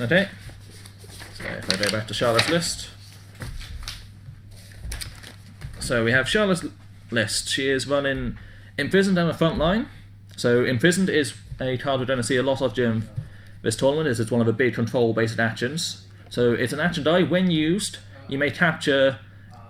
Okay. So if I go back to Charlotte's list. So we have Charlotte's list. She is running Imprisoned down the front line. So Imprisoned is a card we're going to see a lot of during this tournament, as it's one of the big control-based actions. So it's an action die. When used, you may capture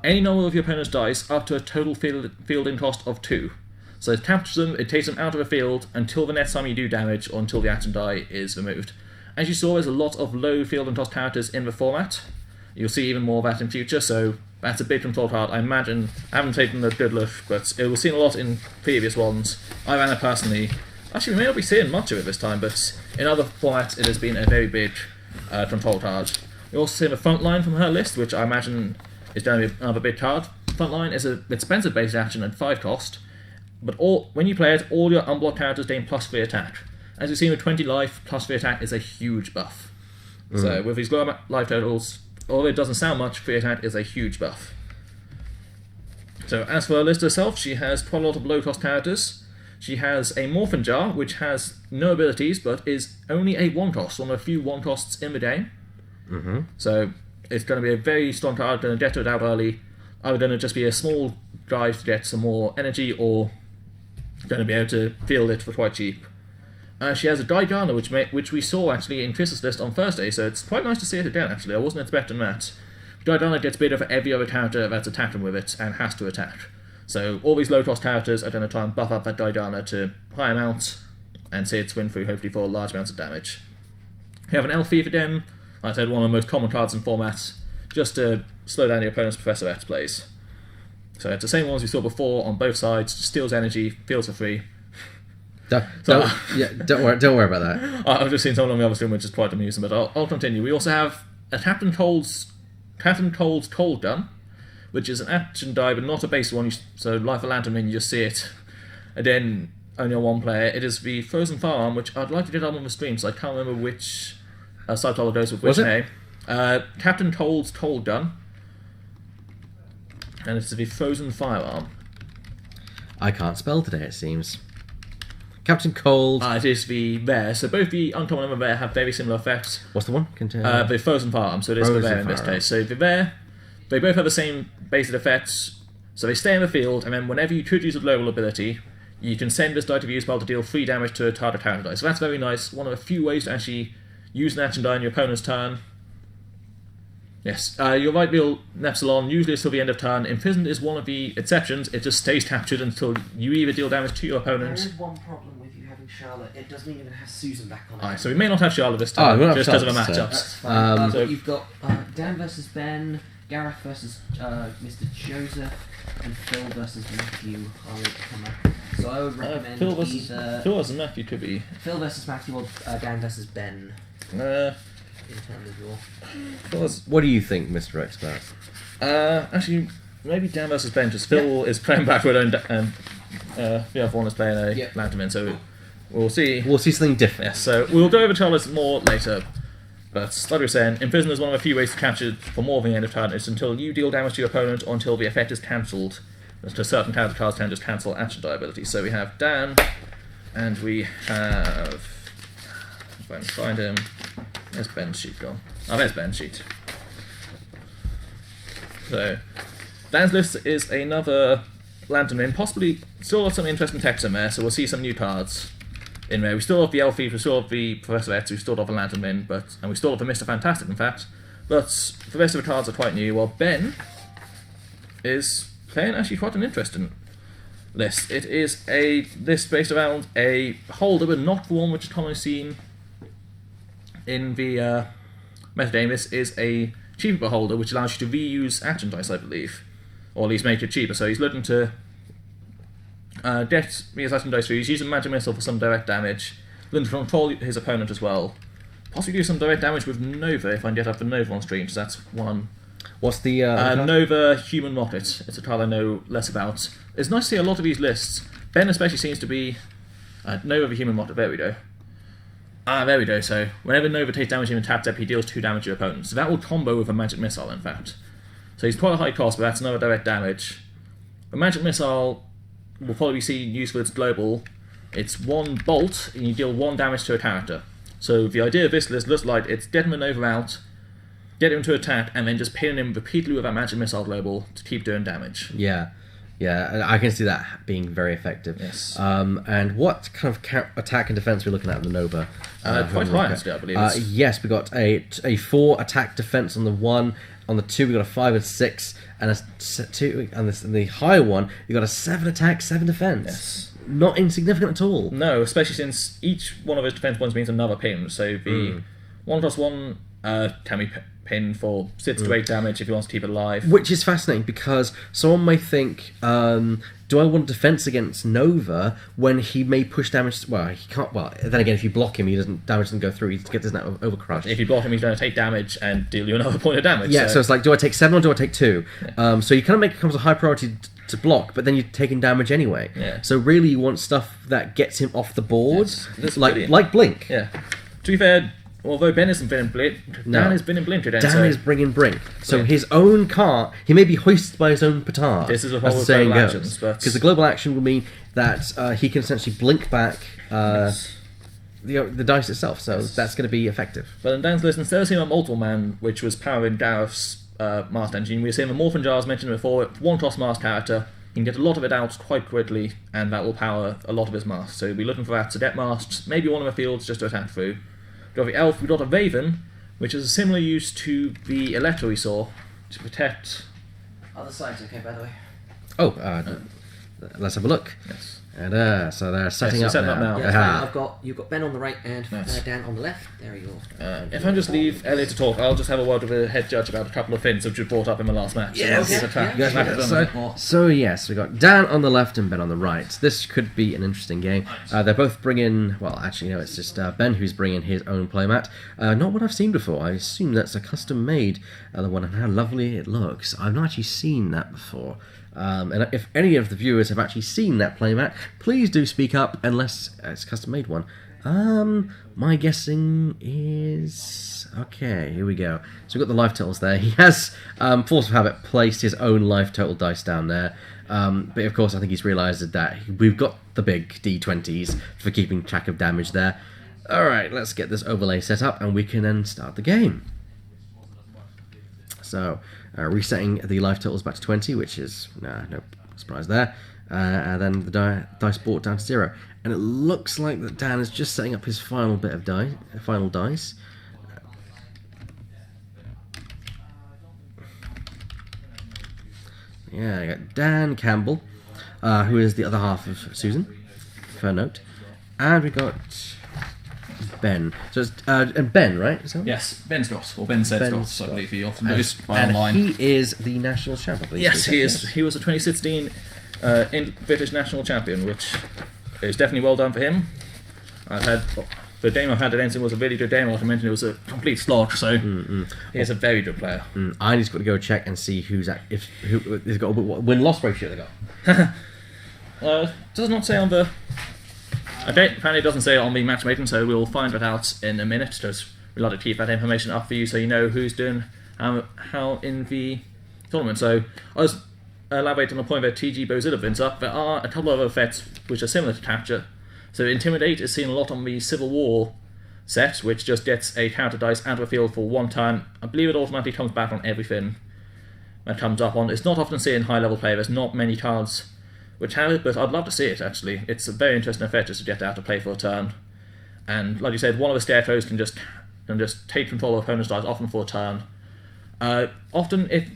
any number of your opponent's dice up to a total fielding cost of 2. So it captures them, it takes them out of the field until the next time you do damage or until the action die is removed. As you saw, there's a lot of low fielding cost characters in the format. You'll see even more of that in future, so that's a big control card. I imagine, I haven't taken a good look, but it was seen a lot in previous ones. I ran it personally. Actually, we may not be seeing much of it this time, but in other formats it has been a very big control card. We also see the front line from her list, which I imagine is going to be another big card. Front line is an expensive base action at 5 cost, but when you play it, all your unblocked characters gain +3 attack. As you've seen with 20 life, +3 attack is a huge buff. So with these low life totals, although it doesn't sound much, 3 attack is a huge buff. So as for her list herself, she has quite a lot of low cost characters. She has a Morphin Jar, which has no abilities, but is only a 1 cost, one of a few 1 costs in the game. So it's going to be a very strong card, going to get it out early, either going to just be a small drive to get some more energy, or going to be able to field it for quite cheap. She has a Diana, which we saw actually in Chris's list on Thursday, so it's quite nice to see it again actually. I wasn't expecting that. Diana gets bidder for every other character that's attacking with it and has to attack. So all these low cost characters are going to try and buff up that Diana to high amounts and see it swing through hopefully for large amounts of damage. We have an Elf Thief again, like I said, one of the most common cards in formats, just to slow down your opponent's Professor X plays. So it's the same ones we saw before on both sides, steals energy, feels for free. Don't worry about that. I've just seen someone on the other stream which is quite amusing, but I'll continue. We also have a Captain Cold's Cold Gun, which is an action die but not a base one, so like a Lantern Wing, you just see it. And then only on one player. It is the Frozen Firearm, which I'd like to get up on the stream, so I can't remember which subtitle goes with which name. Captain Cold's Cold Gun. And it's the Frozen Firearm. I can't spell today, it seems. Captain Cold. It is the rare. So both the uncommon and the rare have very similar effects. What's the one? The Frozen Firearm. So it is the rare in this case. So the rare, they both have the same basic effects. So they stay in the field, and then whenever you could use a global ability, you can send this die to the use pile to deal 3 damage to a target character die. So that's very nice. One of the few ways to actually use an action die on your opponent's turn. Yes, you're right, Bill Nepsilon. Usually it's till the end of turn. Imprisoned is one of the exceptions. It just stays captured until you either deal damage to your opponent. There is one problem with you having Charlotte. It doesn't even have Susan back on it. So we may not have Charlotte this time, just because of the matchups. That's fine. So you've got Dan versus Ben, Gareth versus Mr. Joseph, and Phil versus Matthew. So I would recommend Phil versus Matthew could be. Phil versus Matthew or Dan versus Ben. In terms of your... What do you think, Mr. Expert? Actually, maybe Dan versus Ben, because Phil is playing backward and the other one is playing a Lantern, so we'll see. We'll see something different. Yes, so we'll go over Charlotte's more later. But like we were saying, Imprisoned is one of a few ways to capture for more than the end of turn. It's until you deal damage to your opponent or until the effect is cancelled. Because certain character cards can just cancel action die abilities. So we have Dan, and we have... If I can find him... Where's Ben's sheet gone? Oh, there's Ben's sheet. So, Dan's list is another Lantern Wing, possibly still have some interesting text in there, so we'll see some new cards in there. We still have the Elf Thief, we still have the Professor X, we still have the Lantern Wing, and we still have the Mr. Fantastic, in fact. But the rest of the cards are quite new, while Ben is playing actually quite an interesting list. It is a list based around a holder, but not the one which is commonly seen in the metagame. This is a cheaper holder, which allows you to reuse action dice, I believe, or at least make it cheaper. So he's looking to get these action dice through. He's using Magic Missile for some direct damage, looking to control his opponent as well. Possibly do some direct damage with Nova if I can get up the Nova on stream, so that's one. What's the Nova Human Rocket? It's a card I know less about. It's nice to see a lot of these lists. Ben especially seems to be Nova the Human Rocket. There we go. There we go. So whenever Nova takes damage and taps up, he deals 2 damage to your opponent. So that will combo with a Magic Missile, in fact. So he's quite a high cost, but that's another direct damage. The Magic Missile will probably be seen used for its global. It's 1 bolt, and you deal 1 damage to a character. So the idea of this list looks like it's getting the Nova out, get him to attack, and then just pinning him repeatedly with that magic missile global to keep doing damage. Yeah, I can see that being very effective. Yes. And what kind of attack and defense are we looking at the Nova? Quite high, actually, I believe. Yes, we got a 4 attack defense on the 1. On the 2, we got a 5 and 6, and a 2. And the higher one, we got a 7 attack, 7 defense. Yes. Not insignificant at all. No, especially since each one of his defense points means another pin. So the 1+1 can be pinned for 6 to 8 damage if he wants to keep it alive. Which is fascinating because someone may think, do I want defense against Nova when he may push damage? Well, he can't. Well, then again, if you block him, damage doesn't go through. He doesn't overcrush. If you block him, he's going to take damage and deal you another point of damage. Yeah, so it's like, do I take 7 or do I take 2? Yeah. So you kind of make it becomes a high priority to block, but then you're taking damage anyway. Yeah. So really, you want stuff that gets him off the board, Yes. like Blink. Yeah. To be fair, although Ben hasn't been in Blink, Dan has been in Blink today. Dan is bringing Brink. So his own cart, he may be hoisted by his own petard. This is a as whole the saying global goes. actions, but- Because the global action will mean that he can essentially blink back the dice itself. So that's going to be effective. But in Dan's list, instead of seeing a multiple man, which was powering Gareth's Master Engine, we're seeing a Morphin Jar, as mentioned before, 1-cost Master character. He can get a lot of it out quite quickly, and that will power a lot of his masks. So we'll be looking for that to get masks, maybe one of the fields just to attack through. We've got the Elf, we've got a Raven, which is a similar use to the Electro we saw, to protect... Other side's okay, by the way. Oh, let's have a look. Yes. And so they're setting up setting up now. Yeah, Aha. you've got Ben on the right and Nice. Dan on the left. There you go. If I just leave Elliot to talk, I'll just have a word with the head judge about a couple of things which you brought up in the last match. Yes. So Yeah. You guys ready? So yes, we got Dan on the left and Ben on the right. This could be an interesting game. They're both bringing. Well, actually, no, it's just Ben who's bringing his own playmat. Not what I've seen before. I assume that's a custom made one, and how lovely it looks. I've not actually seen that before. And if any of the viewers have actually seen that playmat, please do speak up, unless it's a custom made one. My guessing is... Okay, here we go. So we've got the life totals there. He has, force of habit, placed his own life total dice down there. But of course, I think he's realised that we've got the big D20s for keeping track of damage there. Alright, let's get this overlay set up, and we can then start the game. So, resetting the life totals back to 20, which is no surprise there. And then the dice brought down to 0. And it looks like that Dan is just setting up his final bit of final dice. Yeah, I got Dan Campbell, who is the other half of Susan, for a note. And we got Ben. So it's and Ben, right? So? Yes, Ben Scott, or Ben said Ben Scott, Scott. I believe he often knows And online. he is the national champ, I believe. Yes, he is. He was the 2016 British national champion, which is definitely well done for him. The game I've had against him was a really good game. Like I mentioned, it was a complete slog, so he's a very good player. I just got to go check and see who has got what win-loss ratio they got. Does not say on the... apparently it doesn't say it on the matchmaking, so we'll find that out in a minute, because we like to keep that information up for you so you know who's doing how in the tournament. So I was elaborating on the point that TG Bozilla brings up. There are a couple of other effects which are similar to Capture. So Intimidate is seen a lot on the Civil War set, which just gets a counter dice out of the field for one turn. I believe it automatically comes back on everything that comes up on. It's not often seen in high-level play. There's not many cards which have it, but I'd love to see it, actually. It's a very interesting effect just to get out to play for a turn. And like you said, one of the scarecrows can just take control of opponent's dice, often for a turn. Often, if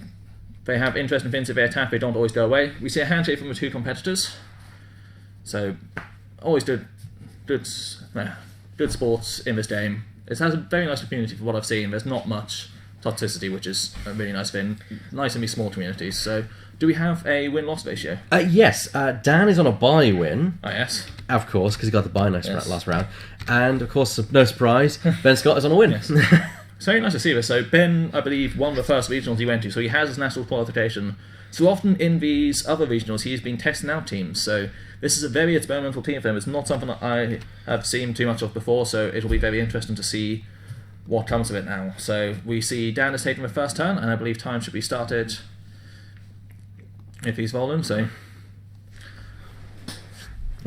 they have interesting things, if they attack, they don't always go away. We see a handshake from the two competitors. So, always good sports in this game. It has a very nice community for what I've seen. There's not much toxicity, which is a really nice thing. Nice in these small communities. So, do we have a win-loss ratio? Yes, Dan is on a bye win. Oh, yes. Of course, because he got the bye last round. And, of course, no surprise, Ben Scott is on a win. Yes. It's very nice to see this. So Ben, I believe, won the first regionals he went to, so he has his national qualification. So often in these other regionals, he's been testing out teams. So this is a very experimental team for him. It's not something that I have seen too much of before, so it'll be very interesting to see what comes of it now. So we see Dan has taken the first turn, and I believe time should be started if he's rolling. So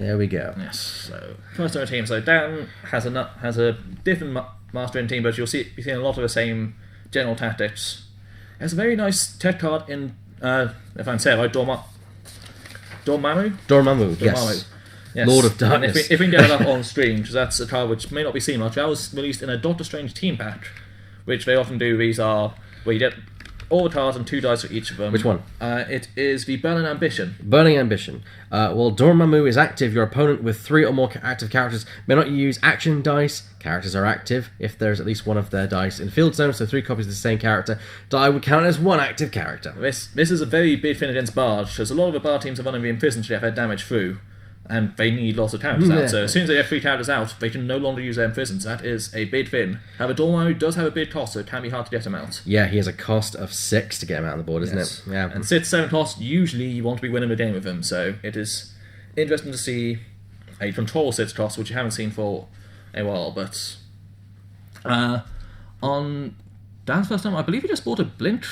There we go. Yes. So first on the team. So Dan has a different mastering team, but you'll see a lot of the same general tactics. There's a very nice tech card in if I'm saying right, Dormammu. Yes. Yes. Lord of And Darkness. if we can get it up on screen, because that's a card which may not be seen much. That was released in a Doctor Strange team pack, which they often do. These are where you get all the cards and 2 dice for each of them. Which one? It is the Burning Ambition. Burning Ambition. While Dormammu is active, your opponent with 3 or more active characters may not use action dice. Characters are active if there's at least one of their dice in field zone, so 3 copies of the same character die would count as 1 active character. This is a very big thing against Bards, because a lot of the Bard teams are running the Imprisoned to get their damage through, and they need lots of characters out. So as soon as they get 3 characters out, they can no longer use their Imprisoned. That is a big thing. However, Dormammu does have a big cost, so it can be hard to get him out. Yeah, he has a cost of 6 to get him out on the board, isn't it? Yeah. And 6-7 cost, usually you want to be winning the game with him, so it is interesting to see a control 6 cost, which you haven't seen for a while, but on Dan's first time, I believe he just bought a Blink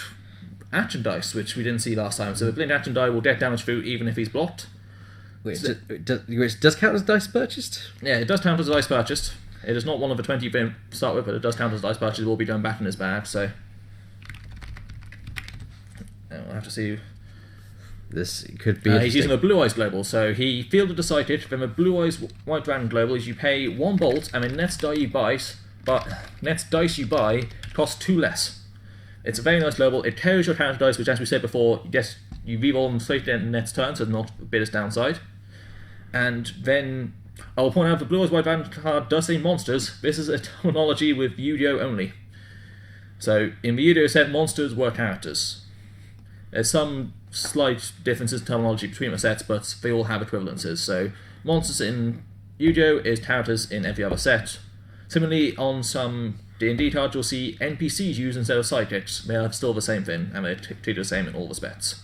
action dice, which we didn't see last time. So the Blink action die will get damage through even if he's blocked. Which does count as dice purchased? Yeah, it does count as a dice purchased. It is not one of the 20 to start with, but it does count as dice purchased. It will be going back in his bag, so we'll have to see. This could be. He's using a Blue Eyes Global, so he fielded the sighted. Then the Blue Eyes White Dragon Global is you pay 1 bolt, and the next dice you buy costs 2 less. It's a very nice global. It carries your counter dice, which, as we said before, you reroll them straight in the next turn, so not the biggest downside. And then I will point out the Blue Eyes White Dragon card does say monsters. This is a terminology with Yu-Gi-Oh only. So in the Yu-Gi-Oh set, monsters were characters. There's some slight differences in terminology between the sets, but they all have equivalences. So monsters in Yu-Gi-Oh is characters in every other set. Similarly, on some D&D cards, you'll see NPCs used instead of sidekicks. They are still the same thing, and they're treated the same in all respects.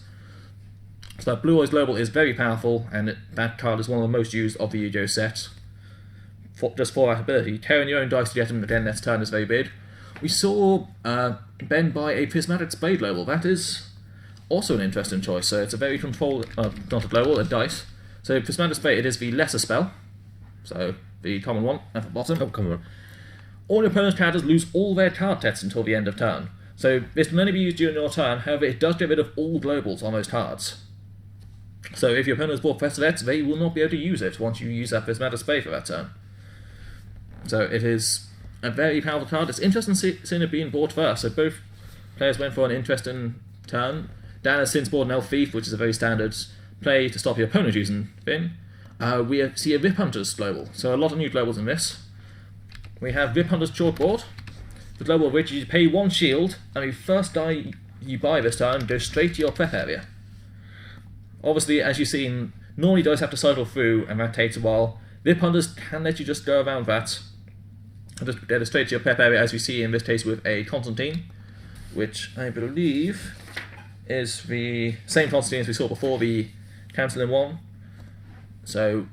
So that Blue Eyes Global is very powerful, and that card is one of the most used of the Yu-Gi-Oh set. Just for that ability, carrying your own dice to get them again next turn is very big. We saw Ben buy a Prismatic Spade Global. That is also an interesting choice. So it's a very controlled, not a global, a dice. So Prismatic Spade, it is the lesser spell. So the common one at the bottom. Oh, come on. All your opponent's characters lose all their card tests until the end of turn. So this can only be used during your turn, however it does get rid of all globals on those cards. So if your opponent has bought Festivets, they will not be able to use it once you use that Prismatic Spade for that turn. So it is a very powerful card. It's interesting seeing it being bought first. So both players went for an interesting turn. Dan has since bought an Elf Thief, which is a very standard play to stop your opponent using Finn. We see a Rip Hunters global. So a lot of new globals in this. We have Rip Hunters Chalkboard. The global of which you pay 1 shield, and the first die you buy this turn goes straight to your prep area. Obviously, as you've seen, normally dice have to cycle through, and that takes a while. Rip Hunters can let you just go around that and just get it straight to your prep area, as we see in this case with a Constantine, which I believe is the same Constantine as we saw before, the Council in 1. So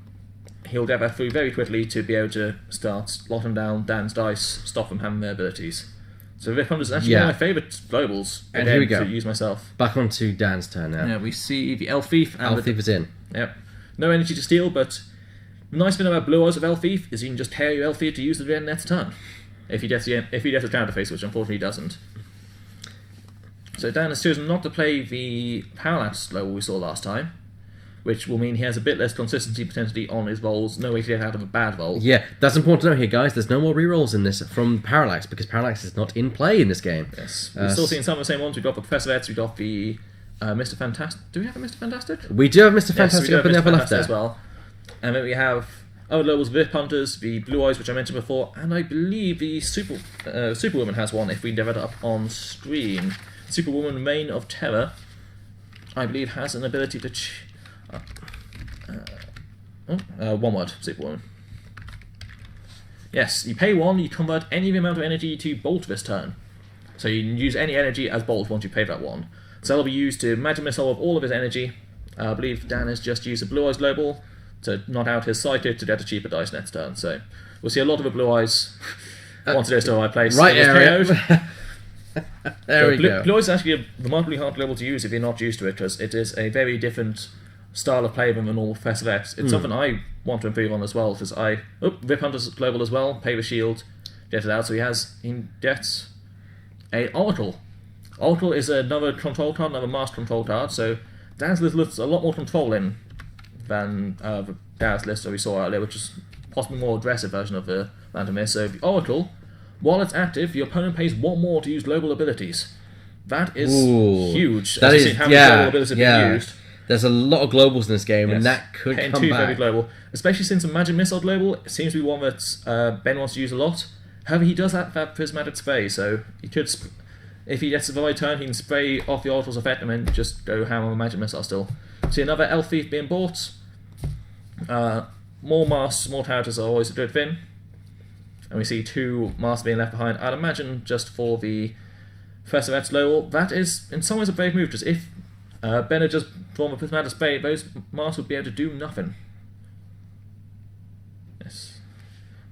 he'll get that through very quickly to be able to start locking down Dan's dice, stop them having their abilities. So Rip Hunters is actually one of my favourite globals and here we go. to use myself. Back onto Dan's turn now. Yeah, we see the Elf Thief. And Elf Thief is in. Yep. No energy to steal, but the nice thing about Blue Eyes of Elf Thief is you can just tear your Elf Thief to use the next turn. If he gets a counter face, which unfortunately he doesn't. So Dan has chosen not to play the Parallax global we saw last time, which will mean he has a bit less consistency potentially on his rolls. No way to get out of a bad roll. Yeah, that's important to know here, guys. There's no more rerolls in this from Parallax, because Parallax is not in play in this game. Yes. We've still seen some of the same ones. We've got the Professor X, we've got the Mr. Fantastic. Do we have a Mr. Fantastic? We do have Mr. Fantastic yes, up in the upper left there. As well. And then we have other levels, Rip Hunters, the Blue Eyes, which I mentioned before, and I believe the Superwoman has one if we get it up on screen. Superwoman, Reign of Terror, I believe has an ability to... one word, Superwoman. Yes, you pay 1, you convert any amount of energy to Bolt this turn. So you can use any energy as Bolt once you pay that 1. So that'll be used to Magic Missile of all of his energy. I believe Dan has just used a Blue Eyes Global to knock out his sighted to get a cheaper dice next turn. So we'll see a lot of the Blue Eyes once it goes to the right place. Right area. There we go. Blue Eyes is actually a remarkably hard global to use if you're not used to it, because it is a very different style of play than the normal Professor X. It's something I want to improve on as well, because Rip Hunter's global as well, pay the shield, get it out, so he gets a Oracle. Oracle is another control card, another master control card, so Dan's list looks a lot more control in than the Darius list that we saw earlier, which is possibly a more aggressive version of the Random Mist. So the Oracle, while it's active, the opponent pays 1 more to use global abilities. That is huge. That is, how many global abilities have been used. There's a lot of globals in this game, and that could Paying come 2 back. very global, especially since the Magic Missile global seems to be one that Ben wants to use a lot. However, he does have that prismatic spray, so he could, if he gets the right turn, he can spray off the Oracle's effect and then just go ham on a Magic Missile still. See another Elf Thief being bought. More masks, more characters are always a good thing. And we see 2 masks being left behind. I'd imagine just for the Professor X global, that is in some ways a brave move, because if Ben had just drawn the prismatic spray, those masks would be able to do nothing. Yes.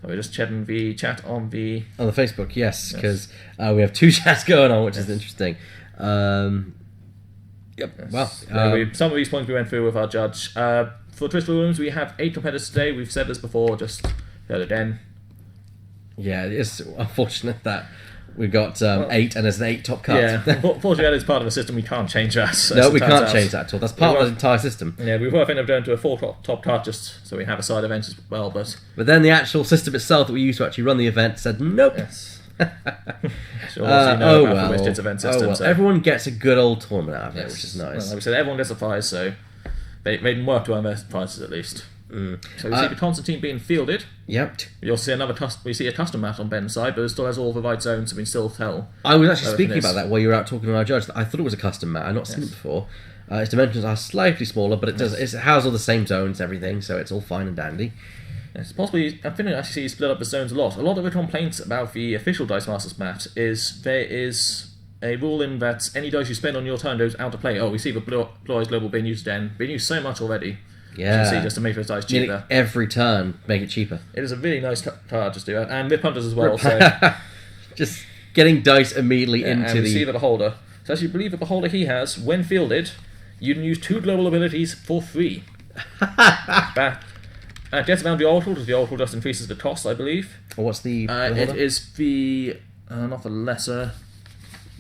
So we're just checking the chat on the Facebook, yes, because we have 2 chats going on, which is interesting. Yep. Yes. Well, some of these points we went through with our judge. For Crystal Rooms, we have 8 competitors today. We've said this before, just heard it again. yeah, it's unfortunate that we've got 8 and there's an 8 top cut. Yeah, unfortunately, that is part of the system. We can't change that. No, we can't change that at all. That's part of the entire system. Yeah, we were thinking of going to a 4 top cut just so we have a side event as well, but then the actual system itself that we used to actually run the event said nope. yes. Sure, so well. Event system, so. Everyone gets a good old tournament out of it, Yes. which is nice. Well, like we said, everyone gets a prize, so they can work to earn their prizes at least. So we see the Constantine being fielded. Yep. We also see a custom mat on Ben's side, but it still has all the right zones, so we can still tell. I was actually everything speaking is. about that while you were out talking to our judge. I thought it was a custom mat. I've not seen it before. Its dimensions are slightly smaller, but it has all the same zones and everything, so it's all fine and dandy. Yes, possibly, I think I actually see split up the zones a lot. A lot of the complaints about the official Dice Masters mat is there is a rule in that any dice you spend on your turn goes out of play. Oh, we see the Blue Eyes Global being used again. Being used so much already. Yeah. As you see, just to make those dice cheaper. Nearly every turn, make it cheaper. It is a really nice card just to do that. And Rip Hunters as well. So Just getting dice immediately into and we the... see the Beholder. So as you believe the Beholder he has, when fielded, you can use 2 global abilities for free. Gets around the Oracle, because the Oracle just increases the cost, I believe. Or what's the... It is the... not the lesser...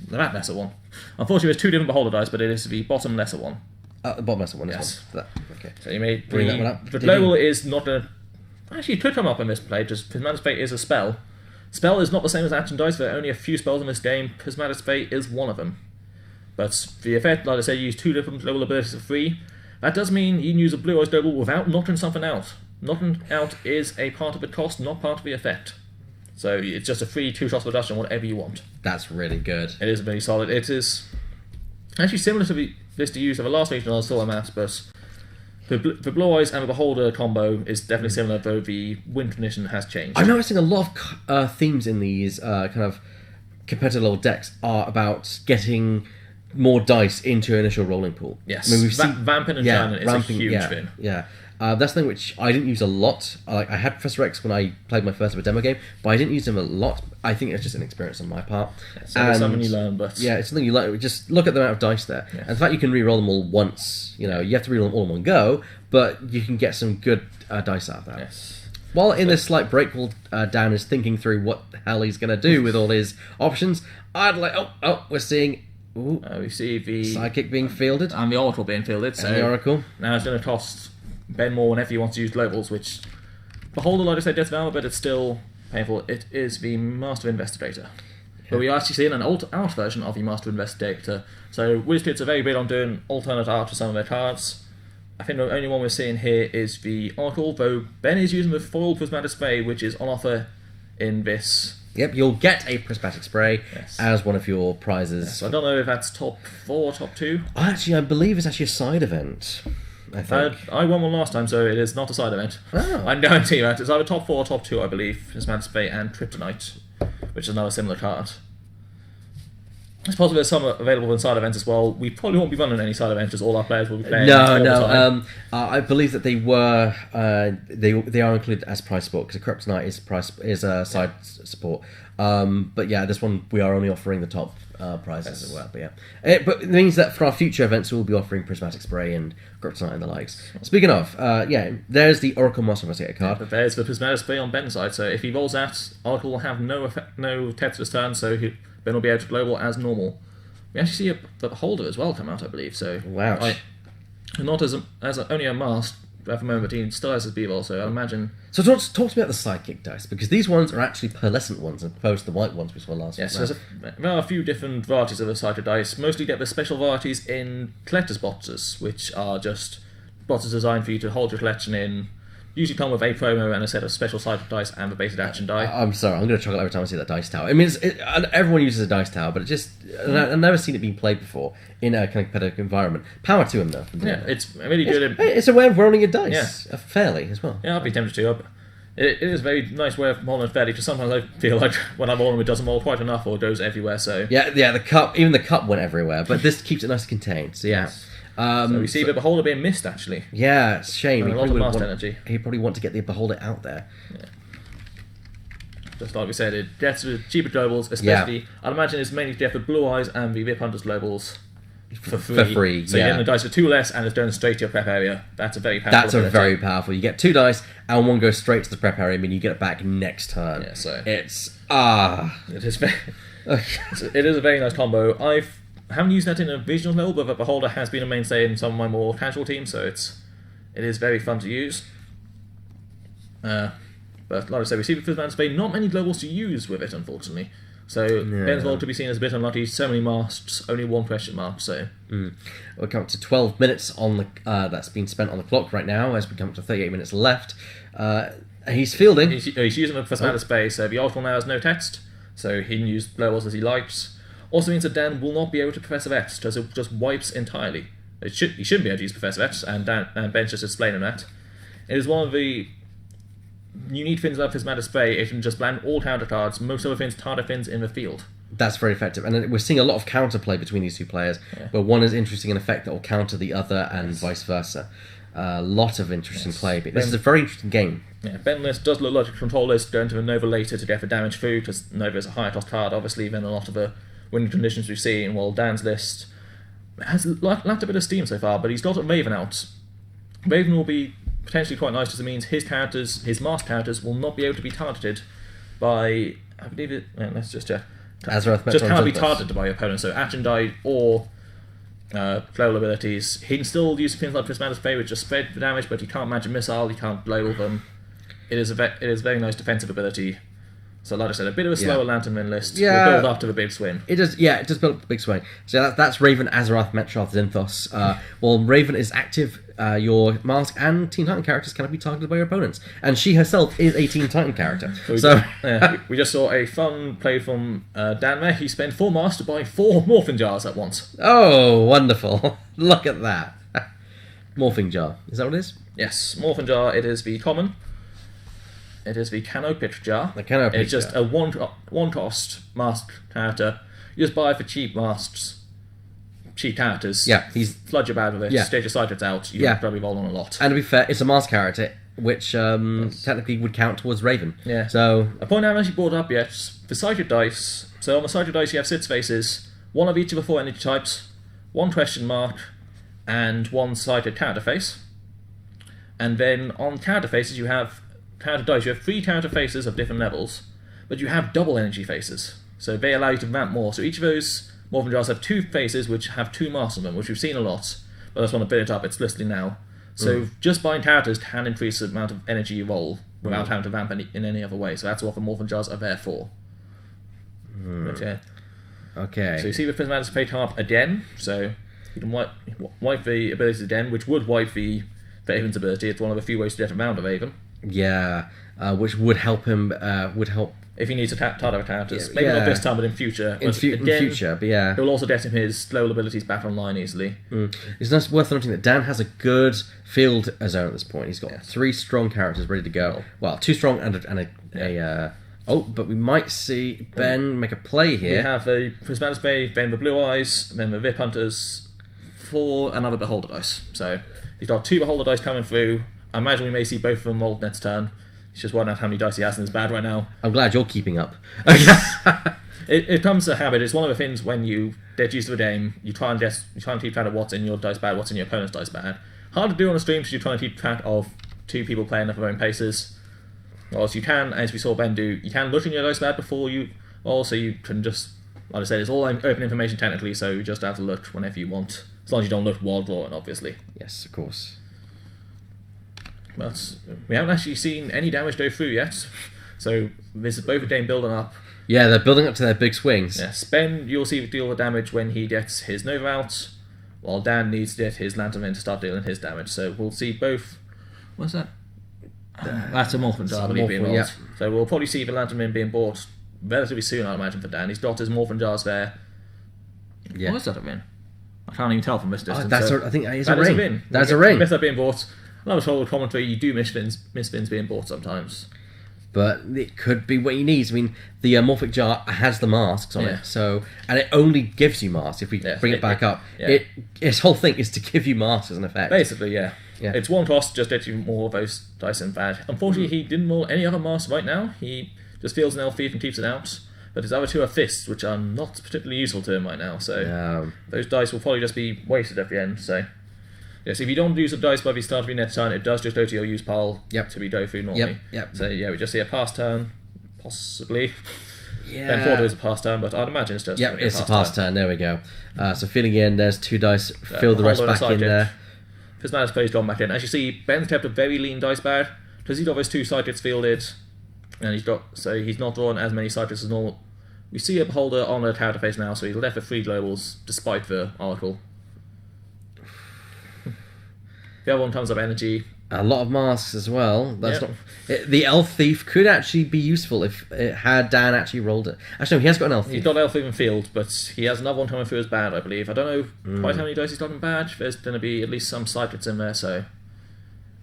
That lesser one. Unfortunately, there's 2 different Beholder dice, but it is the bottom lesser one. the bottom left one. Yes. Okay. So you may Bring that one up. The global is not a... Actually, it could come up in this play, just Prismatic Spate is a spell. Spell is not the same as action dice, there are only a few spells in this game. Prismatic Spate is one of them. But the effect, like I said, you use 2 different global abilities for free. That does mean you can use a Blue Eyes Global without knocking something out. Knocking out is a part of the cost, not part of the effect. So it's just a free 2 shots of reduction, whatever you want. That's really good. It is really solid. It is actually similar to the list you used for the last regional I saw maps, but the Blue Eyes and the Beholder combo is definitely similar, though the win condition has changed. I'm noticing a lot of themes in these kind of competitive level decks are about getting more dice into your initial rolling pool. Yes, I mean, we've seen, vamping and churning is ramping, a huge thing. Yeah. That's something which I didn't use a lot. I had Professor X when I played my first ever demo game, but I didn't use him a lot. I think it's just an experience on my part. So it's something you learn, but... Yeah, it's something you learn. Just look at the amount of dice there. Yes. And the fact you can re-roll them all once, you have to re-roll them all in one go, but you can get some good dice out of that. Yes. While in this slight break, while Dan is thinking through what the hell he's going to do with all his options, I'd like, we're seeing... Ooh, we see the... Sidekick being fielded. And the Oracle being fielded. So and the Oracle. Now it's going to cost Ben more whenever he wants to use globals, which... Beholder, like I said, Death Valor, but it's still painful. It is the Master Investigator. Yeah. But we are actually seeing an art version of the Master Investigator. So WizKids are very big on doing alternate art to some of their cards. I think the only one we're seeing here is the Oracle, though Ben is using the foil Prismatic Spray, which is on offer in this... Yep, you'll get a Prismatic Spray as one of your prizes. Yes, so I don't know if that's top 4 or top 2. Actually, I believe it's actually a side event. I think. I won one last time, so it is not a side event. Oh. I guarantee you that. It's either top 4 or top 2, I believe. Prismatic Spray and Kryptonite, which is another similar card. It's possible there's some available in side events as well. We probably won't be running any side events, as all our players will be playing. No. I believe that they were they are included as prize support because the Kryptonite is side support. But yeah, this one we are only offering the top prizes as well. But yeah, but it means that for our future events we'll be offering Prismatic Spray and Kryptonite and the likes. Speaking of, there's the Oracle Master Investigator card. But there's the Prismatic Spray on Ben's side. So if he rolls that, Oracle will have no text this turn. So Ben will be able to global as normal. We actually see the Beholder as well come out, I believe. So Wow. Not as only a mask at the moment, but he still has his B-roll. So I imagine. So talk to me about the sidekick dice, because these ones are actually pearlescent ones as opposed to the white ones we saw last Yes, week. there are a few different varieties of the sighted dice. Mostly get the special varieties in collector's boxes, which are just boxes designed for you to hold your collection in. Usually come with a promo and a set of special sighted dice and the basic action die. I'm sorry, I'm going to chuckle every time I see that dice tower. I mean, everyone uses a dice tower, but I've never seen it being played before in a kind of competitive environment. Power to him, though. Yeah, it's really good. It's a way of rolling your dice, fairly, as well. Yeah, I'd be tempted to. It is a very nice way of rolling fairly, because sometimes I feel like when I'm rolling it doesn't roll quite enough or goes everywhere, so... Yeah, the cup went everywhere, but this keeps it nice and contained, so yeah. So we see the Beholder being missed, actually. Yeah, it's a shame. And a lot of master energy. He'd probably want to get the Beholder out there. Yeah. Just like we said, it gets the cheaper globals, especially... I'd imagine it's mainly to get the Blue Eyes and the Rip Hunters globals for free. So you're getting the dice for 2 less, and it's going straight to your prep area. That's a very powerful very powerful. You get 2 dice, and one goes straight to the prep area, meaning you get it back next turn. Yeah, so... It is very... it is a very nice combo. I haven't used that in a regional level, but the Beholder has been a mainstay in some of my more casual teams, so it is very fun to use. But like I said, we see with Prismatic Spray, not many globals to use with it, unfortunately. So Ben's role to be seen as a bit unlucky. So many masks, only 1 question mark. So we're coming up to 12 minutes on the that's been spent on the clock right now, as we come up to 38 minutes left. He's fielding. He's using the Prismatic Spray, so the Oracle now has no text, so he can use globals as he likes. Also means that Dan will not be able to Professor X, because it just wipes entirely. He shouldn't be able to use Professor X, and Ben's just explaining that. It is one of the unique things about Prismatic Spray. It can just ban all counter cards, most other things, target things in the field. That's very effective, and we're seeing a lot of counterplay between these two players, where one is interesting in effect that will counter the other, and vice versa. A lot of interesting play, but this is a very interesting game. Yeah, Ben list does look like a control list, going to the Nova later to get the damage through, because Nova is a higher cost card, obviously, than a lot of the winning conditions we've seen, while Dan's list has lacked a bit of steam so far, but he's got a Raven out. Raven will be potentially quite nice, because it means his masked characters will not be able to be targeted by, I believe it, let's just check. Just cannot be targeted by your opponent, so action die or global abilities. He can still use things like Prismatic Spray, which just spread the damage, but he can't magic missile, he can't global them. It is a very nice defensive ability. So like I said, a bit of a slower Lantern Min list. Yeah. We'll build up to the big swing. It does build up a big swing. So that's Raven, Azeroth, Metroth, Zinthos. While Raven is active, your Mask and Teen Titan characters cannot be targeted by your opponents. And she herself is a Teen Titan character. We just saw a fun play from Dan there. He spent 4 masks to buy 4 Morphin Jars at once. Oh, wonderful. Look at that. Morphing Jar. Is that what it is? Yes, Morphin Jar. It is the common. It is the Canopic Jar. The Canopic It's just a one cost mask character. You just buy it for cheap masks, cheap characters. Yeah, flood your bag with it. Yeah. Stage your sights out. You'll probably roll on a lot. And to be fair, it's a mask character, which technically would count towards Raven. Yeah. So a point I haven't actually brought up yet: the sighted dice. So on the sighted dice, you have 6 faces, 1 of each of the 4 energy types, 1 question mark, and 1 sighted character face. And then on character faces, you have counter dice. You have 3 counter faces of different levels, but you have double energy faces, so they allow you to ramp more. So each of those Morphin Jars have 2 faces which have 2 masks on them, which we've seen a lot, but I just want to build it up explicitly now. So just buying characters can increase the amount of energy you roll without having to ramp in any other way. So that's what the Morphin Jars are there for. Okay. So you see the Prismatic Spray card again, so you can wipe the abilities again, which would wipe the Raven's ability. It's one of the few ways to get around a Raven. Yeah, which would help him. If he needs to target characters, maybe not this time, but in future. In future, but yeah, it will also get him his global abilities back online easily. It's worth noting that Dan has a good field zone at this point. He's got 3 strong characters ready to go. Well, 2 strong and a Oh, but we might see Ben make a play We here. have a Prismatic Spade, then the Blue Eyes, then the Vip Hunters for another Beholder Dice. So he's got 2 Beholder Dice coming through. I imagine we may see both of them rolled next turn. He's just working out how many dice he has in his bag right now. I'm glad you're keeping up. It comes to habit. It's one of the things when you get used to the game, you try and keep track of what's in your dice bag, what's in your opponent's dice bag. Hard to do on a stream because you're trying to keep track of 2 people playing at their own paces. Whilst you can, as we saw Ben do, you can look in your dice bag before you. Also, you can just, like I said, it's all open information technically, so you just have to look whenever you want, as long as you don't look while drawing, obviously. Yes, of course. But we haven't actually seen any damage go through yet, so this is both a game building up. Yeah, they're building up to their big swings. Yes, Ben, you'll see deal the damage when he gets his Nova out, while Dan needs to get his Lantern in to start dealing his damage. So we'll see both. What's that? That's a Morphin Jar, I believe, being rolled. Yeah. So we'll probably see the Lantern Min being bought relatively soon, I imagine, for Dan. He's got his Morphin Jars there. Yeah. What is that a Min? I can't even tell from this distance. I think that is a that is ring. Min. That's a ring. If they're being bought. Another total commentary, you do miss bins being bought sometimes. But it could be what he needs. I mean, the Morphic Jar has the masks on it, so and it only gives you masks. If we bring it back up, its whole thing is to give you masks as an effect. Basically, yeah. Yeah. It's one cost, just gets you more of those dice in bad. Unfortunately, he didn't roll any other masks right now. He just fields an Elf Thief and keeps it out. But his other 2 are fists, which are not particularly useful to him right now. So those dice will probably just be wasted at the end. So yes, if you don't use the dice by the start of your next turn, it does just go to your use pile to be go through normally. Yep. So yeah, we just see a pass turn, possibly. Yeah. Ben thought it was a pass turn, but I'd imagine it's just it's a pass turn. There we go. So filling in, there's 2 dice. Fill the rest back in there. Prismatic Spade's gone back in. As you see, Ben's kept a very lean dice bag because he's got those 2 sidekicks fielded, and he's not drawn as many sidekicks as normal. We see a Beholder on a tower face now, so he's left with 3 globals despite the Oracle. The other one comes up energy. A lot of masks as well. The Elf Thief could actually be useful if it had Dan actually rolled it. Actually, no, he has got an Elf Thief. He's got Elf Thief in field, but he has another one coming through his bad, I believe. I don't know quite how many dice he's got in bad. There's going to be at least some sidekicks in there, so.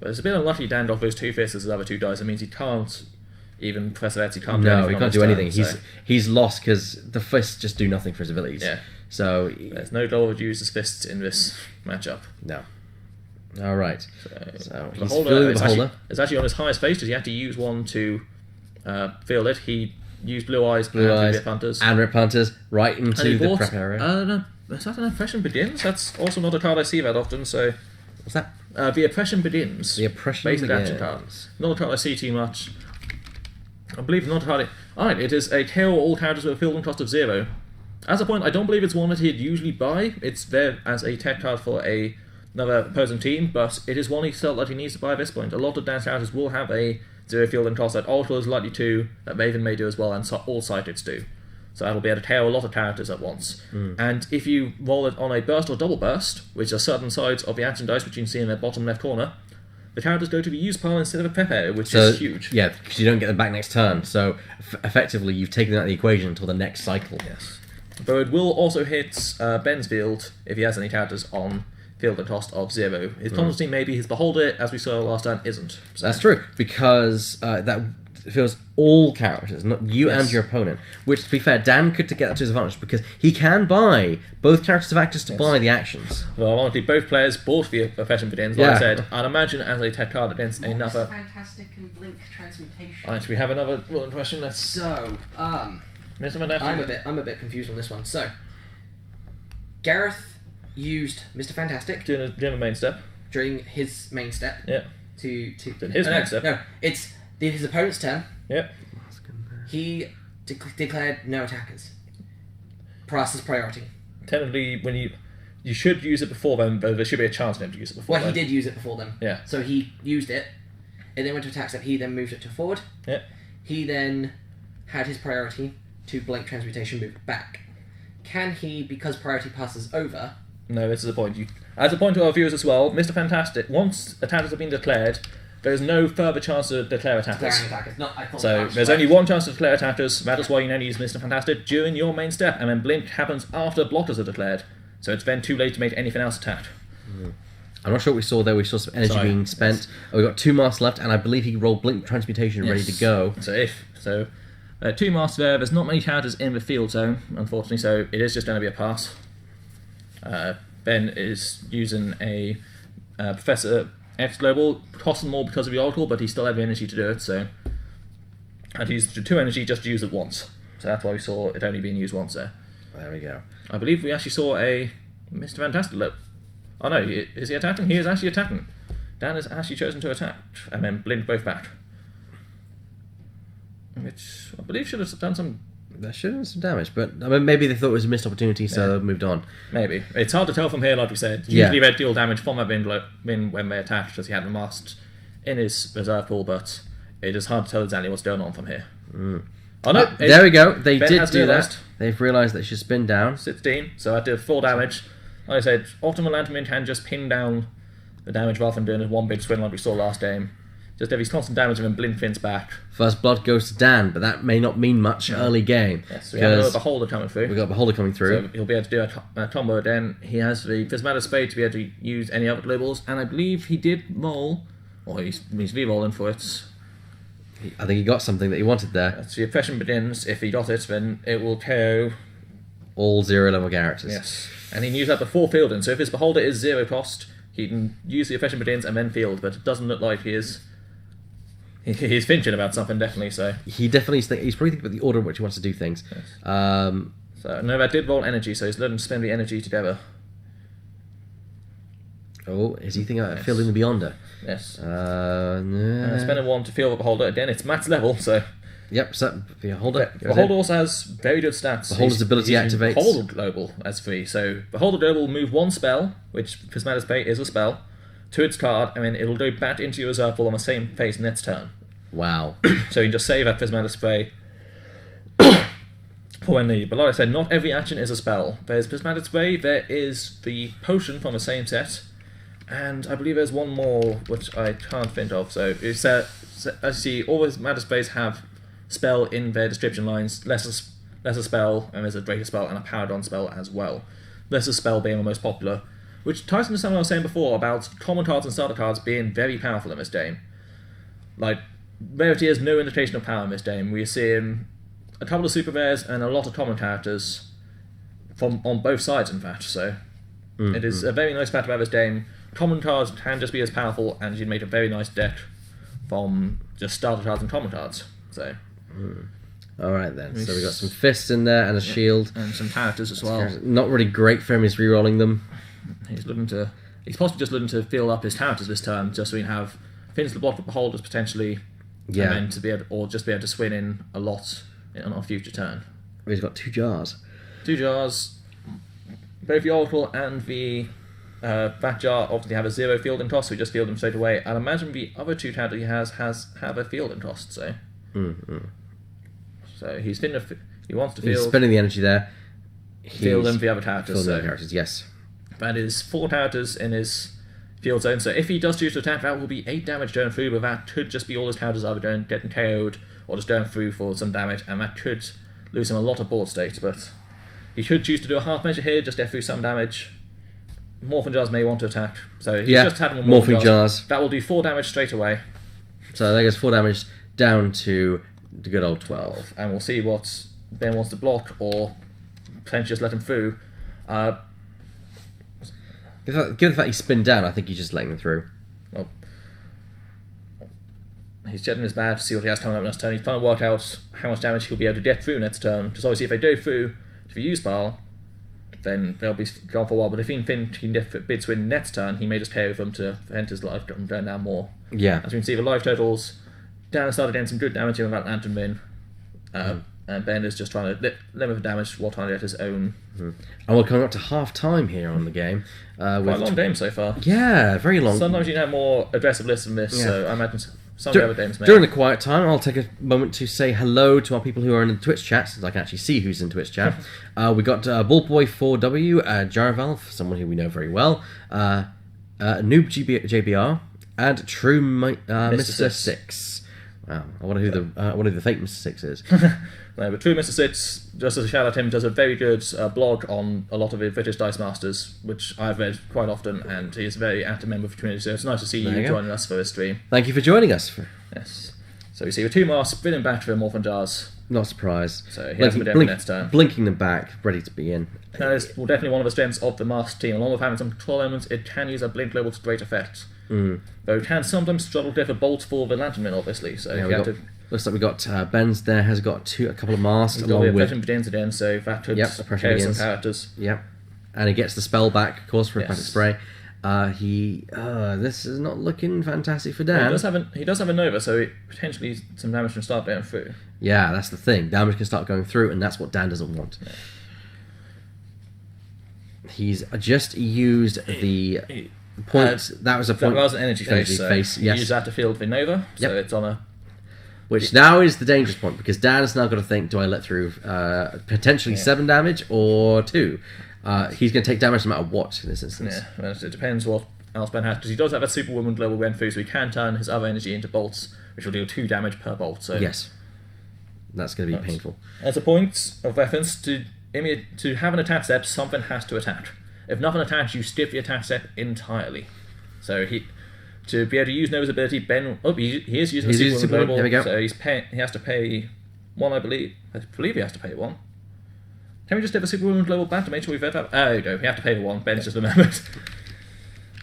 But it's a bit unlucky Dan got those 2 fists as his other 2 dice. It means he can't even press that. He can't do anything. No, he can't do anything. He's lost because the fists just do nothing for his abilities. Yeah. So there's no goal to use his fists in this matchup. No. All right. So he's Beholder, the Beholder. It's actually on his highest face because he had to use one to field it. He used Blue Eyes, Rip Hunters. And Rip Hunters right into the prep area. No, is that an Oppression Begins? That's also not a card I see that often, so. What's that? The Oppression Begins. The Oppression Basic Begins. action card. Not a card I see too much. I believe not a card. Alright, it is a KO all characters with a fielding cost of 0. As a point, I don't believe it's one that he'd usually buy. It's there as a tech card for another opposing team, but it is one he felt that he needs to buy at this point. A lot of dance characters will have a 0 fielding cost that Oracle is likely to, that Maven may do as well, and all sidekicks do. So that'll be able to KO a lot of characters at once. And if you roll it on a burst or double burst, which are certain sides of the action dice, which you can see in the bottom left corner, the characters go to the use pile instead of a prep area, which is huge. Yeah, because you don't get them back next turn. So effectively, you've taken them out of the equation until the next cycle. Yes. Though it will also hit Ben's field if he has any characters on field at cost of 0. His Constantine team, maybe his Beholder, as we saw last time, isn't. So. That's true, because that feels all characters, not you and your opponent. Which, to be fair, Dan could get that to his advantage because he can buy both characters of actors to buy the actions. Well, ironically, both players bought the Oppression Begins, like I said. I'd imagine as a tech card against another. Fantastic and Blink Transmutation. Alright, we have another question. Let's. So, Mr. Manette. I'm a bit confused on this one. So, Gareth used Mr. Fantastic During the main step. during his main step. Yeah. His main step. No, it's his opponent's turn. Yep. He declared no attackers. Process priority. Technically, when you should use it before then, but there should be a chance for him to use it before. Well, he did use it before them. Yeah. So he used it. It then went to attack step. He then moved it to forward. Yeah. He then had his priority to Blink Transmutation move it back. Can he, because priority passes over? No, this is a point. As a point to our viewers as well, Mr. Fantastic, once attackers have been declared, there is no further chance to declare attackers. So there's only one chance to declare attackers. That is why you only use Mr. Fantastic during your main step, and then Blink happens after blockers are declared. So it's then too late to make anything else attacked. I'm not sure what we saw there. We saw some energy being spent. We've got 2 masks left, and I believe he rolled Blink Transmutation ready to go. So 2 masks there. There's not many characters in the field zone, unfortunately, so it is just going to be a pass. Ben is using a Professor X Global, costing more because of the Oracle, but he still had the energy to do it, so... And he's 2 energy just to use it once. So that's why we saw it only being used once there. There we go. I believe we actually saw a Mr. Fantastic look. Oh no, is he attacking? He is actually attacking. Dan has actually chosen to attack, and then blind both back. Which I believe should have done some... That should have done some damage, but I mean, maybe they thought it was a missed opportunity, so they moved on. Maybe. It's hard to tell from here, like we said. Yeah. Usually they deal damage from that bin when they attacked, because he had them masked in his reserve pool, but it is hard to tell exactly what's going on from here. Oh no! There we go. They Ben did has do realised. that. They've realised they should spin down. 16, so that did 4 damage. Like I said, Optimal Lantern can just pin down the damage rather than doing a one big swing like we saw last game. Just if he's constant damage and then Blind Fins back. First blood goes to Dan, but that may not mean much early game. Yes, we have another Beholder coming through. We've got Beholder coming through. So he'll be able to do a combo then. He has the Prismatic Spade to be able to use any other globals, and I believe he did roll, or he's re-rolling for it. I think he got something that he wanted there. So the oppression begins. If he got it, then it will KO all 0 level characters. Yes, and he can use that before fielding. So if his Beholder is 0 cost, he can use the oppression begins and then field. But it doesn't look like he is. He's thinking about something, definitely. So he's probably thinking about the order in which he wants to do things. Yes. So no, that did roll energy, so he's letting him spend the energy together. Oh, is he thinking about fielding the Beyonder? Yes. No. Spending 1 to field the Beholder. Again, it's max level, so... Yep, so Beholder. Beholder also has very good stats. Beholder's ability activates. Beholder Global as 3. So Beholder Global will move 1 spell, which Prismatic Spade is a spell, to its card, and then it'll go back into your reserve pool on the same phase next turn. Wow. So you can just save that Prismatic Spray for when needed. But like I said, not every action is a spell. There's Prismatic Spray, there is the Potion from the same set, and I believe there's one more which I can't think of. So it's, as you see, all Prismatic Sprays have spell in their description lines, lesser spell, and there's a greater spell and a Paradon spell as well. Lesser spell being the most popular, which ties into something I was saying before about common cards and starter cards being very powerful in this game. Like, Rarity has no indication of power in this game. We're seeing a couple of super rares and a lot of common characters on both sides, in fact. So it is a very nice fact about this game. Common cards can just be as powerful, and you can make a very nice deck from just starter cards and common cards. So. Alright then, so we've got some fists in there and a shield. And some characters as well. Not really great for him, he's re-rolling them. He's possibly just looking to fill up his characters this turn, just so we can have Fins the block with Beholders potentially, and then to be able, or just be able to swing in a lot on a future turn. He's got 2 jars. 2 jars, both the Oracle and the that jar obviously have a 0 fielding cost, so we just field them straight away. I'd imagine the other 2 characters he have a fielding cost, so. So he wants to field. He's spending the energy there. Field them the other characters. The other characters, yes. That is 4 characters in his field zone, so if he does choose to attack, that will be 8 damage going through, but that could just be all his characters either getting KO'd or just going through for some damage, and that could lose him a lot of board state, but he could choose to do a half measure here, just get through some damage. Morphin Jars may want to attack, so he's just had him with Morphin Jars. That will do 4 damage straight away. So there goes 4 damage down to the good old 12. And we'll see what Ben wants to block, or potentially just let him through. Given the fact he's spinned down, I think he's just letting them through. Well, he's checking his badge to see what he has coming up next turn. He's trying to work out how much damage he'll be able to get through next turn. Just obviously, if they go through to the use pile, then they'll be gone for a while. But if he can get bid swing next turn, he may just KO them to prevent his life going down more. Yeah. As we can see, the life totals, Dan started getting some good damage in that Lantern Bin. And Ben is just trying to limit the damage while trying to get his own. And we're coming up to half time here on the game. Quite a long game so far. Yeah, very long. Sometimes you can have more aggressive lists than this, so I imagine some of the other games may. During the quiet time, I'll take a moment to say hello to our people who are in the Twitch chat, since I can actually see who's in Twitch chat. We got Ballboy4W, Jaraval, someone who we know very well, Noob JBR, and True Mr. Six. Wow, I wonder who the fake Mr. Six is. No, but True Mr. Six, just as a shout out to him, does a very good blog on a lot of the British Dice Masters, which I've read quite often, and he is a very active member of the community, so it's nice to see you joining us for this stream. Thank you for joining us. Yes. So you see, with 2 masks, spinning back to the Morphin Jars. Not surprised. So he hasn't been down for next turn. Blinking them back, ready to be in. That is definitely one of the strengths of the masked team. Along with having some control elements, it can use a blink level to great effect. Though it can sometimes struggle to get a bolt for the Lantern Men, obviously. So you have to... Looks like we got Ben's there has got a couple of masks He's along got the with oppression begins again, so that could oppression carry some begins. characters. Yep, and he gets the spell back, of course, for Yes. Emphatic Spray. This is not looking fantastic for Well, Dan. he does have a Nova, so potentially some damage can start going through. Yeah, that's the thing. Damage can start going through, and that's what Dan doesn't want. Yeah. He's just used the point. That was a point. That was an energy face. Yes. You use that to field the Nova, so it's on a... Which now is the dangerous point, because Dan's now got to think, do I let through potentially 7 damage or 2? He's going to take damage no matter what in this instance. Yeah, well, it depends what else Ben has, because he does have a Superwoman level went through, so he can turn his other energy into bolts, which will deal 2 damage per bolt. So Yes. That's going to be painful. As a point of reference, to have an attack step, something has to attack. If nothing attacks, you skip the attack step entirely. So to be able to use Nova's ability, Ben... Oh, he is using He's the using Superwoman Superwoman, level, there we go. so he has to pay 1, I believe. I believe he has to pay 1. Can we just have a Superwoman level back to make sure we've read that? There you go, we have to pay the 1. Ben's just remembered.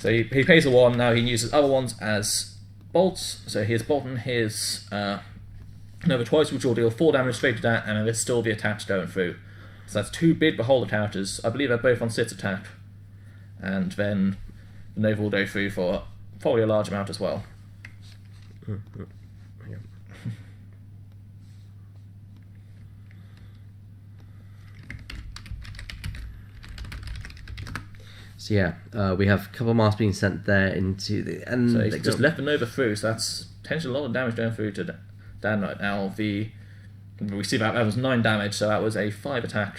So he pays the 1, now he can use his other ones as bolts. So here's bolting his Nova twice, which will deal 4 damage straight to that, and there's still the attacks going through. So that's 2 big Beholder counters. I believe they're both on 6 attack. And then the Nova will go through for probably a large amount as well. So yeah, we have a couple of masks being sent there into the... And So he's just left the Nova through, so that's potentially a lot of damage going through to Dan right now. We see that was 9 damage, so that was a 5 attack